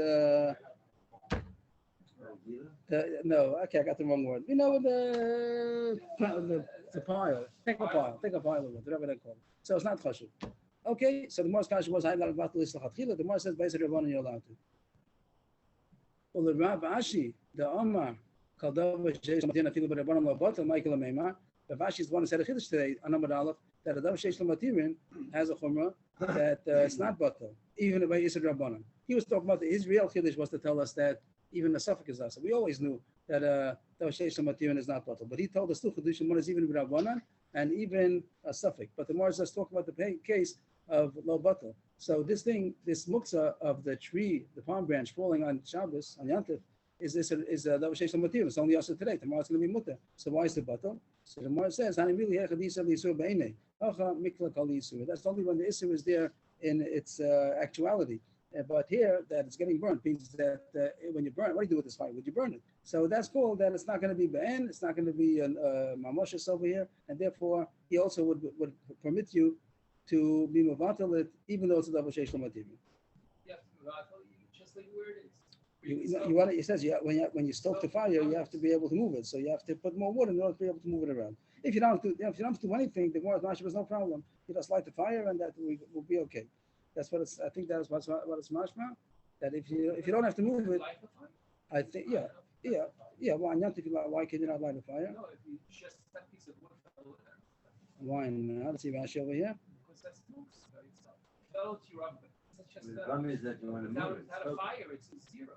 No, okay, I got the wrong word. You know, the pile. Take a pile of wood, whatever they call it. So it's not chashuv. Okay, so the Gemara's kasha was ha'ilal batal lachatchila. The Gemara says basically Rabbanan you're allowed to. Well, the Rav Ashi, the Omar, called over Sheish Matina Filu B'Rabbanan Lo Batal Michael Ameimah. Rav Ashi is the one who said a chiddush today on Amud Aleph that a Dav Sheish Matirin has a chumrah that it's not batal, even by Yisod Rabbanan. He was talking about his real chiddush was to tell us that even the suffix is also. We always knew that Dav Sheish Matirin is not batal, but he told us two chedushim. One is even Rabbanan and even a suffix. But the Gemara is just talking about the case of Lo Batal. So this muktzah of the tree, the palm branch falling on Shabbos, on Yantif, is Dav Sheish Matir. It's only also today. Tomorrow it's going to be mutter. So why is the batal? So the Gemara says, that's only when the issue is there in its actuality. But here, that it's getting burnt means that when you burn, what do you do with this fire? Would you burn it? So that's called that it's not going to be be'en, it's not going to be mamoshes over here, and therefore he also would permit you to be mevatel it, even though it's a double sheish material. Yeah, just like where it is. It says when you stoke the fire, you have to be able to move it. So you have to put more wood in order to be able to move it around. If you don't do anything, the Gemara's mashma is no problem. You just light the fire, and that will be okay. That's what it's. I think that's what it's mashma. That if you don't have to move it, I think yeah. Why not? Why can you not light a fire? No, if you just that piece of wood fell in there. Why not? Let's see Rashi over here. Because that's mooks, right? So fell to your oven. It's just The problem is that you want to move it. without a fire, it's a zero.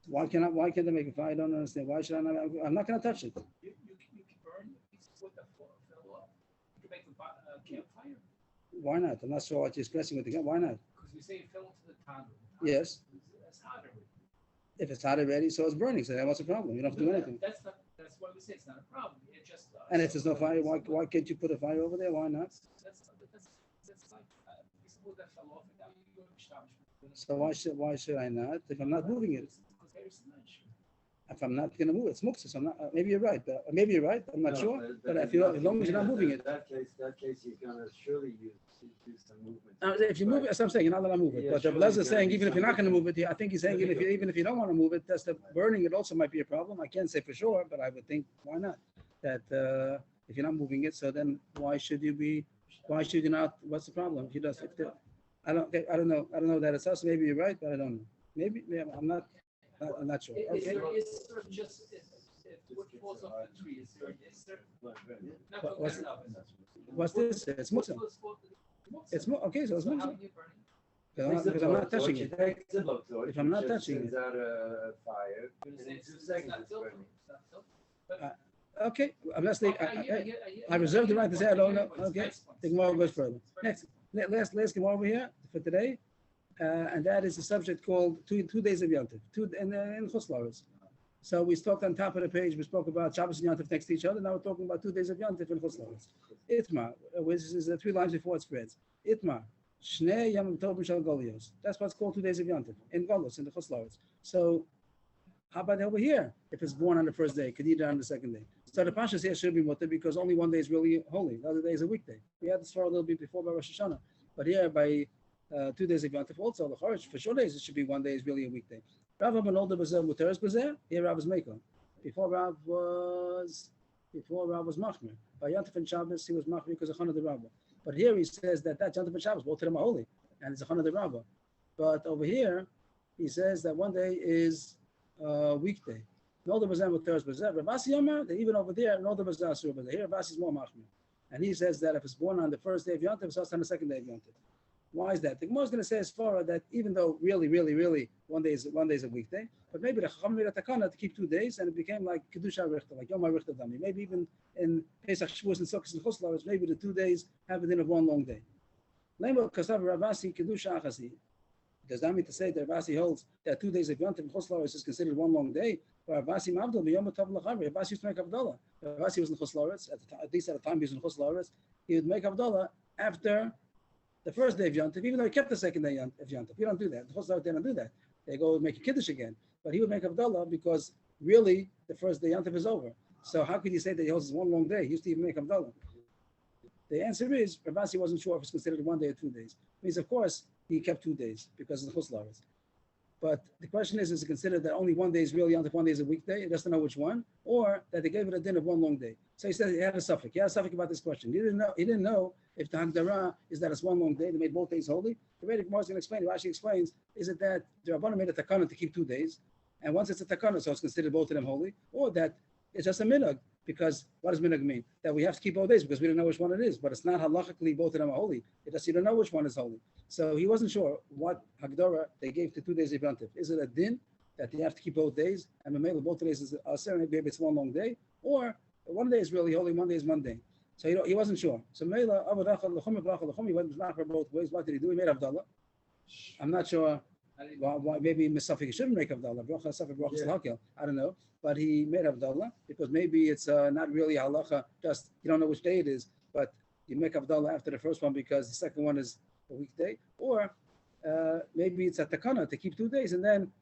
Why can't they make a fire? I don't understand. Why should I not? I'm not going to touch it. You can burn a piece of wood that fell off. You can make a campfire. Why not? I'm not sure what you're expressing with the gun. Why not? Because you say it fell into the tandoor. Yes. That's hot already. If it's hot already, so it's burning. So what's the problem? You don't have to do anything. That's why we say it's not a problem. It just. And if there's no fire, why can't you put a fire over there? Why not? That's like a piece of wood that fell off, and now you go to shtavish. So why should I not? If I'm not moving it, Because there's nice. if I'm not going to move it, it's muktzah. So I'm not. Maybe you're right. Maybe you're right. I'm not No, sure. But in as long as you're not moving it. That case, you're gonna surely use some movement. If you move it, as I'm saying, you're not allowed to move it. Yeah, But sure, Blazer you is saying gotta even do if you're not going to something. move it, I think he's saying even if you don't want to move it, that's the burning. It also might be a problem. I can't say for sure, but I would think why not? That if you're not moving it, so then why should you be? Why should you not? What's the problem? If you just I don't know that it's us. Maybe you're right, but I don't know. Maybe I'm not sure. Is Okay. there just if wood falls off the tree? Is there? Not What's- cooking oven. What's this? It's muktzah. It's okay. So it's So how muktzah. are you burning? Because I'm not touching it. Takes the blowtorch, If I'm not which touching sends it. out a fire, It's in it's 2 not seconds it's tilted, burning. it's not tilted. Okay, I'm not saying, Okay, I reserve the right to say I don't know. It's Okay, nice points. the Gemara goes Very further. nice. Next, let's come over here for today, and that is a subject called two days of Yom Tov, in Chutz La'aretz. So we talked on top of the page. We spoke about Shabbos and Yom Tov next to each other. Now we're talking about 2 days of Yom Tov in Chutz La'aretz. Itmar, which is 3 lines before it spreads. Itmar, Shnei Yom Tov Shal Golios. That's what's called 2 days of Yom Tov in Golos in the Chutz La'aretz. So how about over here? If it's born on the first day, Kedida on the second day. So the Pashas here should be mutter because only 1 day is really holy. The other day is a weekday. We had this for a little bit before by Rosh Hashanah. But here by 2 days of Yom Tov also, the Chorich, for sure days, it should be 1 day is really a weekday. Rav Ben Older Bazer Muteres Bazer, here Rav is Meiko. Before Rav was Machmir. By Yom Tov and Shabbos, he was Machmir because of Chana de Rabbah. But here he says that Yom Tov and Shabbos, both of them are holy, and it's a Chana de Rabbah. But over here, he says that 1 day is weekday. Nolder Bazer Muteres Bazer. Ravasi Yomer, that even over there, Nolder Bazer Asur Bazer. Here Ravasi is more Machmir. And he says that if it's born on the first day of Yom Tov, it's also on the second day of Yom Tov. Why is that? The Gemara is going to say as far that even though really 1 day is a weekday, but maybe the Chacham made a takana to keep 2 days, and it became like Kedusha Richter, like Yom HaRichter Dami. Maybe even in Pesach, Shavuos, and Sukkot and Chutz La'aretz, maybe the 2 days have it in of 1 long day. Lema Kasav Ravasi Kedusha Achasi. Does that mean to say that Ravasi holds that 2 days of Yom Tov and Chutz La'aretz is considered 1 long day? But Ravasi Mavdol B'Yom Tov L'Chavri. Ravasi used to make Havdalah. Ravasi was in Chutz La'aretz at least at the time he was in Chutz La'aretz. He would make Havdalah after the first day of Yom Tov, even though he kept the second day of Yom Tov. You don't do that. The Chutz La'aretz, they don't do that. They go make a Kiddush again. But he would make Havdalah because really the first day Yom Tov is over. So how could you say that he holds 1 long day? He used to even make Havdalah. The answer is, Ravasi wasn't sure if it's considered 1 day or 2 days. It means, of course, he kept 2 days because of the Chutz La'aretz. But the question is it considered that only 1 day is really Yom Tov, 1 day is a weekday? He doesn't know which one, or that they gave it a din of 1 long day. So he said he had a suffix. He had a suffix about this question. He didn't know if the Hagdara is that it's 1 long day. They made both days holy. The Vedic Gemara is going to explain. Rashi explains, is it that the Rabbanan made a takana to keep 2 days, and once it's a takana, so it's considered both of them holy, or that it's just a minhag? Because what does minhag mean? That we have to keep both days because we don't know which one it is. But it's not halachically both of them are holy. It just you don't know which one is holy. So he wasn't sure what Hagdara they gave to 2 days of Yom Tov. Is it a din that they have to keep both days, and maybe both days is maybe it's 1 long day, or 1 day is really holy, 1 day is Monday. So he wasn't sure. So Mela he went back for both ways. What did he do? He made Havdalah. I'm not sure why maybe Misafik shouldn't make Havdalah. I don't know. But he made Havdalah because maybe it's not really halacha, just you don't know which day it is, but you make Havdalah after the first one because the second one is a weekday. Or maybe it's a takana to keep 2 days and then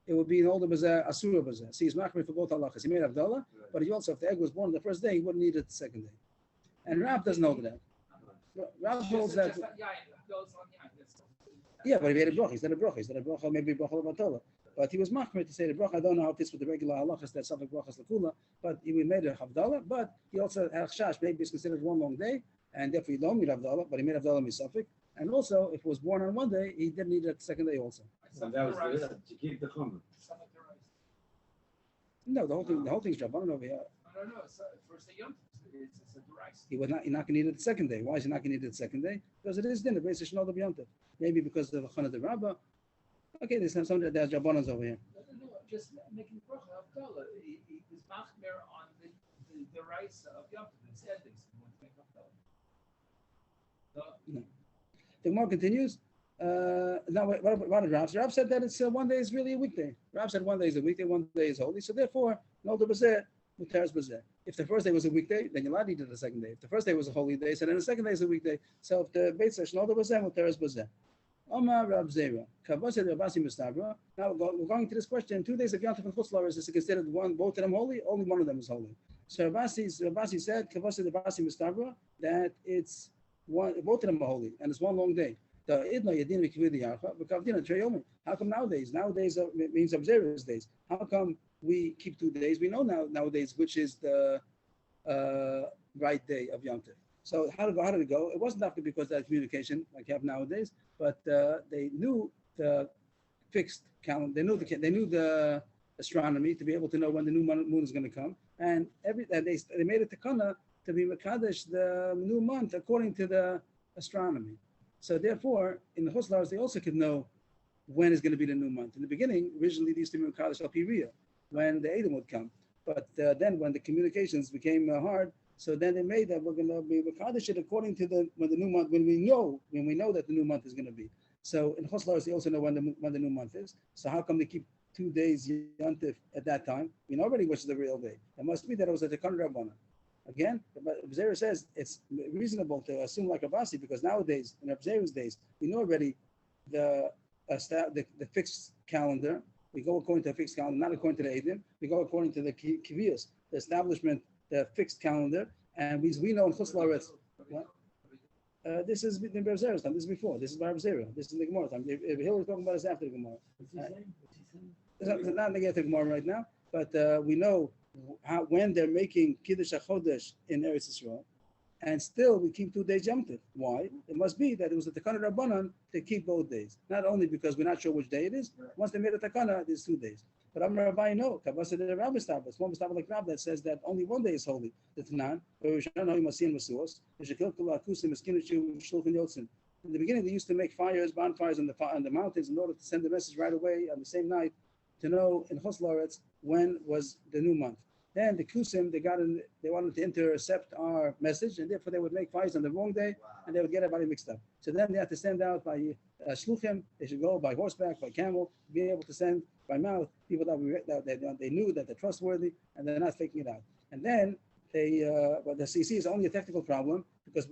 it would be an older bazaar, asura bazaar. So he's machmir for both halachas. He made Havdalah, but he also, if the egg was born the first day, he wouldn't need it the second day. And Rav doesn't hold that. Rav holds that. Yeah, but he made a bracha. He said a bracha. He said a bracha, maybe bracha l'batola. But he was machmir to say the bracha. I don't know how it is with the regular halachas that suffolk brachas l'kula, but he made a Havdalah. But he also had chash. Maybe it's considered 1 long day, and therefore you don't need Havdalah. But he made Havdalah misafik. And also, if it was born on 1 day, he didn't need it the second day also. And that was to keep the chumrah. No, the whole thing's Rabbanan over here. No, it's first day Yom Tov. It's a derais. He's not going to need it the second day. Why is he not going to need it the second day? Because it is dinner, based on the Yom Tov. Maybe because of the Chana de Rabbah. Okay, there's some there's Rabbanans over here. No, just making bracha Havdalah. He was machmir on the derais of Yom Tov. Instead, he wants to make Havdalah. The Gemara continues. Now, what did Rav say? Rav said that it's 1 day is really a weekday. Rav said 1 day is a weekday, 1 day is holy. So therefore, no the bazeh, muteres bazeh. If the first day was a weekday, then you're allowed to eat it the second day. If the first day was a holy day, so then the second day is a weekday. So if the beit says no the bazeh, muteres bazeh. Omar Rav Zera, Kavaseh Ravasi Mistabra. Now we're going to this question. 2 days of Yom Tov and Chutz La'aretz is considered both of them holy. Only one of them is holy. So Ravasi said Kavaseh Ravasi Mistabra that it's both of them are holy and it's 1 long day. How come nowadays? Nowadays means observers days. How come we keep 2 days? We know nowadays which is the right day of Yom Tov. So how did it go? It wasn't after because of communication like you have nowadays, but they knew the fixed calendar. They knew the astronomy to be able to know when the new moon is going to come, and they made it takana to be mekadesh the new month according to the astronomy. So therefore, in the Chutz La'aretz, they also could know when is going to be the new month. In the beginning, originally, these used to be Mekadosh al Piriya, when the Edom would come. But then when the communications became hard, so then they made that we're going to be Mekadosh it according to when the new month, when we know that the new month is going to be. So in Chutz La'aretz, they also know when the new month is. So how come they keep 2 days Yantif at that time? We know already which is the real day. It must be that it was at the Tikkun Rabbanan. Again, Zera says it's reasonable to assume like Abasi, because nowadays, in Zera's days, we know already the fixed calendar. We go according to a fixed calendar, not according to the Eidim. We go according to the Kiviyos, the establishment, the fixed calendar. And we know in Chutz La'aretz, this is in Reb Zera's time. This is before. This is by Reb Zera. This is in the Gemara time. If Hillary talking about this after the Gemara. It's not going to get to the Gemara right now, but we know when they're making Kiddush HaChodesh in Eretz Yisrael, and still we keep 2 days Yom Tov. Why? It must be that it was a Takana Rabbanan to keep both days. Not only because we're not sure which day it is. Once they made a Takana, there's 2 days. But I'm Rabbi, no. Kabbalah the Rabbi Stabas. One Stabas like Rabbi that says that only 1 day is holy. The Tanan, where we should know you must see in Masuos. In the beginning, they used to make bonfires on the mountains in order to send the message right away on the same night to know in Chutz La'aretz when was the new month. Then the Kusim, they wanted to intercept our message, and therefore they would make fires on the wrong day, and they would get everybody mixed up. So then they had to send out by shluchim. They should go by horseback, by camel, be able to send by mouth people that they knew that they're trustworthy, and they're not faking it out. And then but the CC is only a technical problem because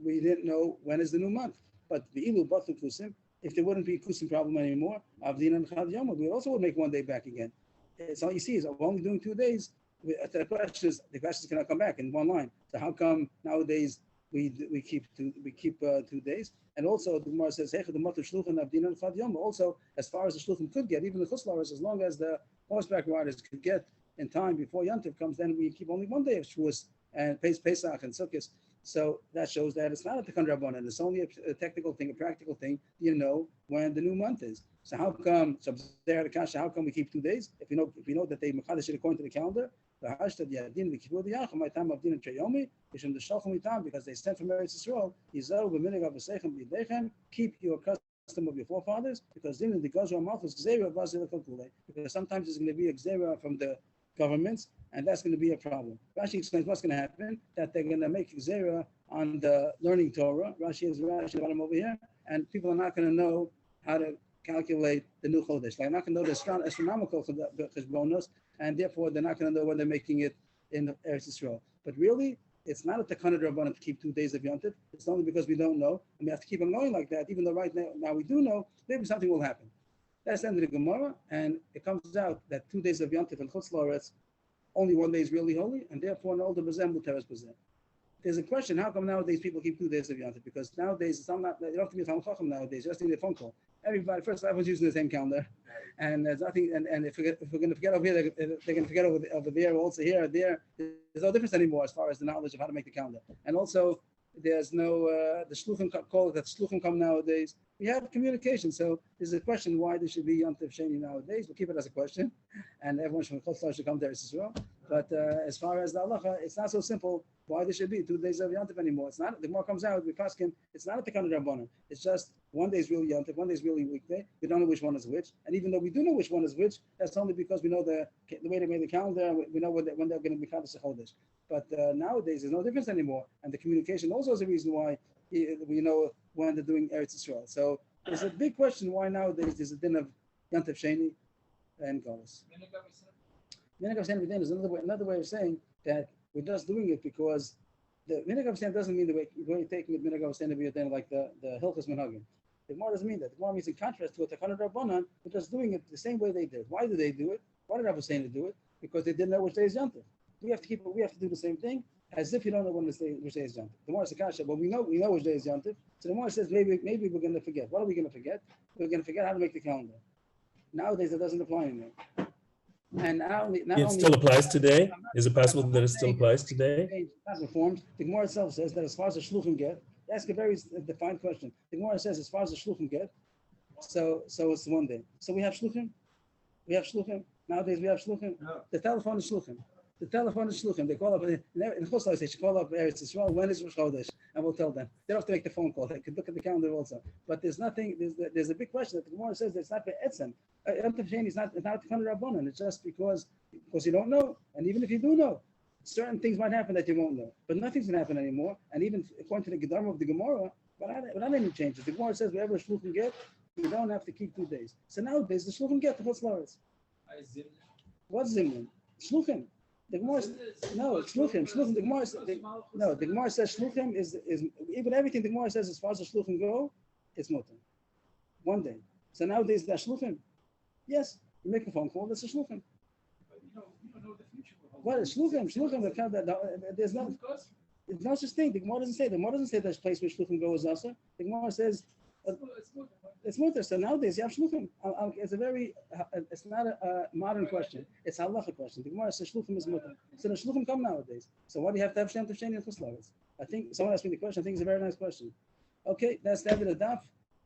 we didn't know when is the new month. But the ilu batu kusim, if there wouldn't be kusim problem anymore, avdin and chad yom, we also would make 1 day back again. So all you see is we're only doing 2 days. The questions cannot come back in one line. So how come nowadays we keep 2 days? And also the Gemara says also as far as the shluchim could get, even the Chutz La'aretz, as long as the horseback riders could get in time before Yom Tov comes, then we keep only 1 day of Shavuos and Pesach and Sukkot. So that shows that it's not a Tikkun Rabbanan. It's only a technical thing, a practical thing. You know when the new month is. So how come? So there, the kasha. How come we keep 2 days? If you know that they mekadesh it according to the calendar. Because they sent from Eretz Yisrael, keep your custom of your forefathers, because sometimes there's going to be a gzera from the governments, and that's going to be a problem. Rashi explains what's going to happen, that they're going to make gzera on the learning Torah. Rashi is Rashi bottom over here, and people are not going to know how to calculate the new Chodesh. They're not going to know the astronomical cheshbonos, and therefore they're not going to know when they're making it in Eretz Yisrael. But really, it's not a Takana Rabbanan to keep 2 days of Yom Tov. It's only because we don't know, and we have to keep on going like that. Even though right now we do know, maybe something will happen. That's the end of the Gemara, and it comes out that 2 days of Yom Tov and Chutz La'aretz, only 1 day is really holy, and therefore no the Bazem Muteres Bazem. There's a question: how come nowadays people keep 2 days of Yom Tov? Because nowadays you don't have to be a Talmid Chacham nowadays. You just need a phone call. Everyone's using the same calendar, and there's nothing. And if we're going to forget over here, they're going to forget over there. Also here or there, there's no difference anymore as far as the knowledge of how to make the calendar. And also, there's no the shluchim call that shluchim come nowadays. We have communication, so there's a question why there should be Yom Tov Sheni nowadays. We'll keep it as a question, and everyone from Chutz La'aretz should come to Eretz Yisrael. But as far as the halacha, it's not so simple. Why there should be 2 days of Yom Tov anymore? It's not. The more comes out, we ask him. It's not a Tikkun Rabbanan. It's just 1 day is really Yom Tov, 1 day is really weekday. We don't know which one is which, and even though we do know which one is which, that's only because we know the way they made the calendar. We know when they're going to be Chodesh Chodesh. But nowadays, there's no difference anymore, and the communication also is a reason why we know when they're doing Eretz Yisrael. So there's a big question why nowadays there's a din of Yom Tov Sheni and Golos. Minhag Avsein is another way of saying that we're just doing it because the Minhag Avsein doesn't mean the way you're taking it Minhag Avsein to be a din like the Hilchos Minhagim. The Gemara doesn't mean that. The Gemara means in contrast to a Takana Rabbanan, we're just doing it the same way they did. Why did they do it? Why did Avsein do it? Because they didn't know which day is Yom Tov. We have to do the same thing as if you don't know which day is Yom Tov. The Gemara says, "Kasha, well, we know which day is Yom Tov." So the Gemara says, maybe we're going to forget. What are we going to forget? We're going to forget how to make the calendar. Nowadays, it doesn't apply anymore. And It still applies today? Is it possible that it still applies today? As reformed, the Gemara itself says that as far as the shluchim get, ask a very defined question. The Gemara says as far as the shluchim get, so it's 1 day. So we have shluchim. Nowadays we have shluchim. No. The telephone is shluchim. They call up in Chutz La'aretz. They should call up Eretz Yisrael. When is Rosh Chodesh? and we'll tell them. They don't have to make the phone call. They could look at the calendar also. But there's nothing. There's a big question that the Gemara says that it's not be'etzem. Yom Tov Sheni is not a Tikkun Rabbanan. It's just because you don't know, and even if you do know, certain things might happen that you won't know. But nothing's gonna happen anymore. And even according to the Gedama of the Gemara, without any changes, the Gemara says wherever a shluchim get, you don't have to keep 2 days. So nowadays the shluchim get the Chutz La'aretz. What's Zimlin? Shluchim. The Gemara, no, it's shluchim. Shluchim. The Gemara, the Gemara says shluchim is even everything the Gemara says as far as the shluchim go, it's mutter. 1 day. So nowadays that's shluchim. Yes, you make a phone call. That's a shluchim. But you don't know what the future will hold. What is shluchim? Shluchim. There's no such thing. The Gemara doesn't say. The Gemara doesn't say there's a place where shluchim go is also. The Gemara says it's mutter. So nowadays you have shluchim. It's a very. It's not a modern question. It's a halacha question. The Gemara says shluchim is mutter. So the shluchim come nowadays. So why do you have to have Shem Tov Sheni and Chutz La'aretz? I think someone asked me the question. I think it's a very nice question. Okay, that's the end of the daf,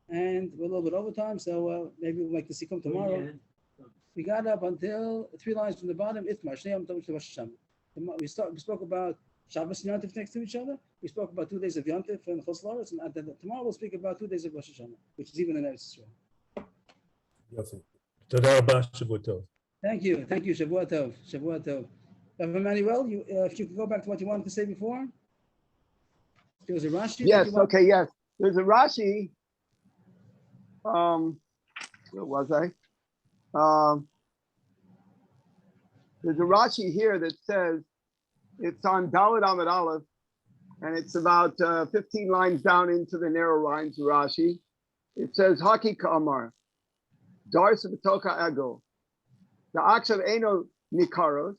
and we're a little bit over time. So maybe we'll make the sikkum tomorrow. We got up until 3 lines from the bottom. Itmar Shnei Yom Tov Rosh Hashanah. We spoke about Shabbos and Yontif next to each other. We spoke about 2 days of Yontif and Chutz La'aretz, and tomorrow we'll speak about 2 days of Rosh Hashanah, which is even in Eretz Yisrael. Yofi. Toda rabba, Shavua Tov. Thank you. Shavua Tov. Shavua Tov. Rabbi Emmanuel, if you could go back to what you wanted to say before. There was a Rashi. Yes, okay, yes. There's a Rashi. Where was I? There's a Rashi here that says, it's on Dalet Amud Aleph, and it's about 15 lines down into the narrow lines of Rashi. It says, Haki Ka'amar, Darsa B'toka Ego, the Akshav Eno Nikaros,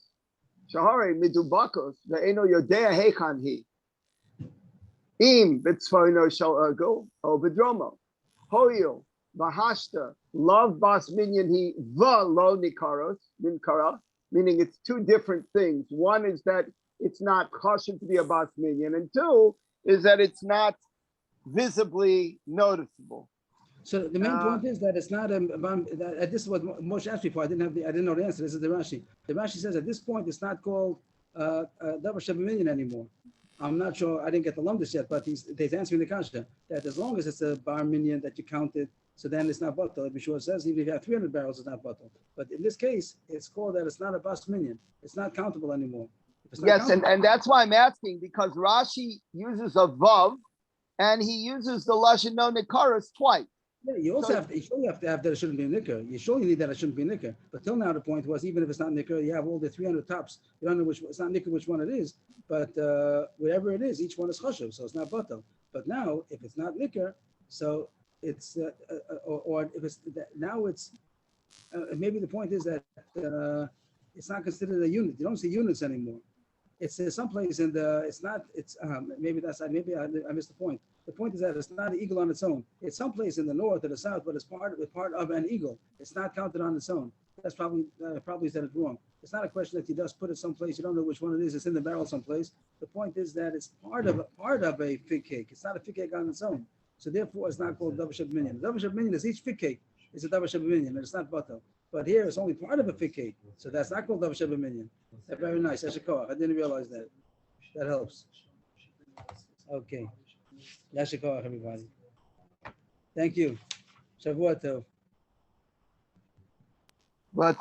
Shahare Midubakos, the Eno Yodea Hechan Hi, Im B'tzfoino Shal Ego, O B'dromo, Hoyo, Bahashta, Love Bas Minyan Hi, Va Lo Nikaros, Ninkara, meaning it's 2 different things. One is that it's not kosher to be a bas minyan, and 2 is that it's not visibly noticeable. So the main point is that it's not this is what Moshe asked before. I didn't know the answer. This is the Rashi. The Rashi says at this point it's not called davar shebeminyan anymore. I'm not sure. I didn't get the lumdus yet, but he's answering the kasha that as long as it's a bar minyan that you counted, so then it's not batal. Bishur says even if you have 300 barrels, it's not batal. But in this case, it's called that it's not a bas minyan. It's not countable anymore. Yes, and that's why I'm asking, because Rashi uses a vav, and he uses the lashon no nikaros twice. Yeah, you also have to have that it shouldn't be nicker. You surely need that it shouldn't be nicker. But till now, the point was even if it's not nicker, you have all the 300 tops. You don't know which it's not nicker which one it is, but whatever it is, each one is chashuv, so it's not batal. But now, if it's not nicker, so it's or if it's now it's maybe the point is that it's not considered a unit. You don't see units anymore. It's someplace in the. It's not. It's maybe I missed the point. The point is that it's not an eagle on its own. It's someplace in the north or the south, but it's part of an eagle. It's not counted on its own. That's probably said it wrong. It's not a question that you just put it someplace. You don't know which one it is. It's in the barrel someplace. The point is that it's part of a fig cake. It's not a fig cake on its own. So therefore, it's not called davar shebeminyan. Davar shebeminyan is each fig cake. It's a davar shebeminyan, and it's not butter. But here it's only part of a fig cake, so that's not called davar shebeminyan. Very nice. I didn't realize that. That helps. Okay. Yashikah, everybody. Thank you. Shavua Tov. But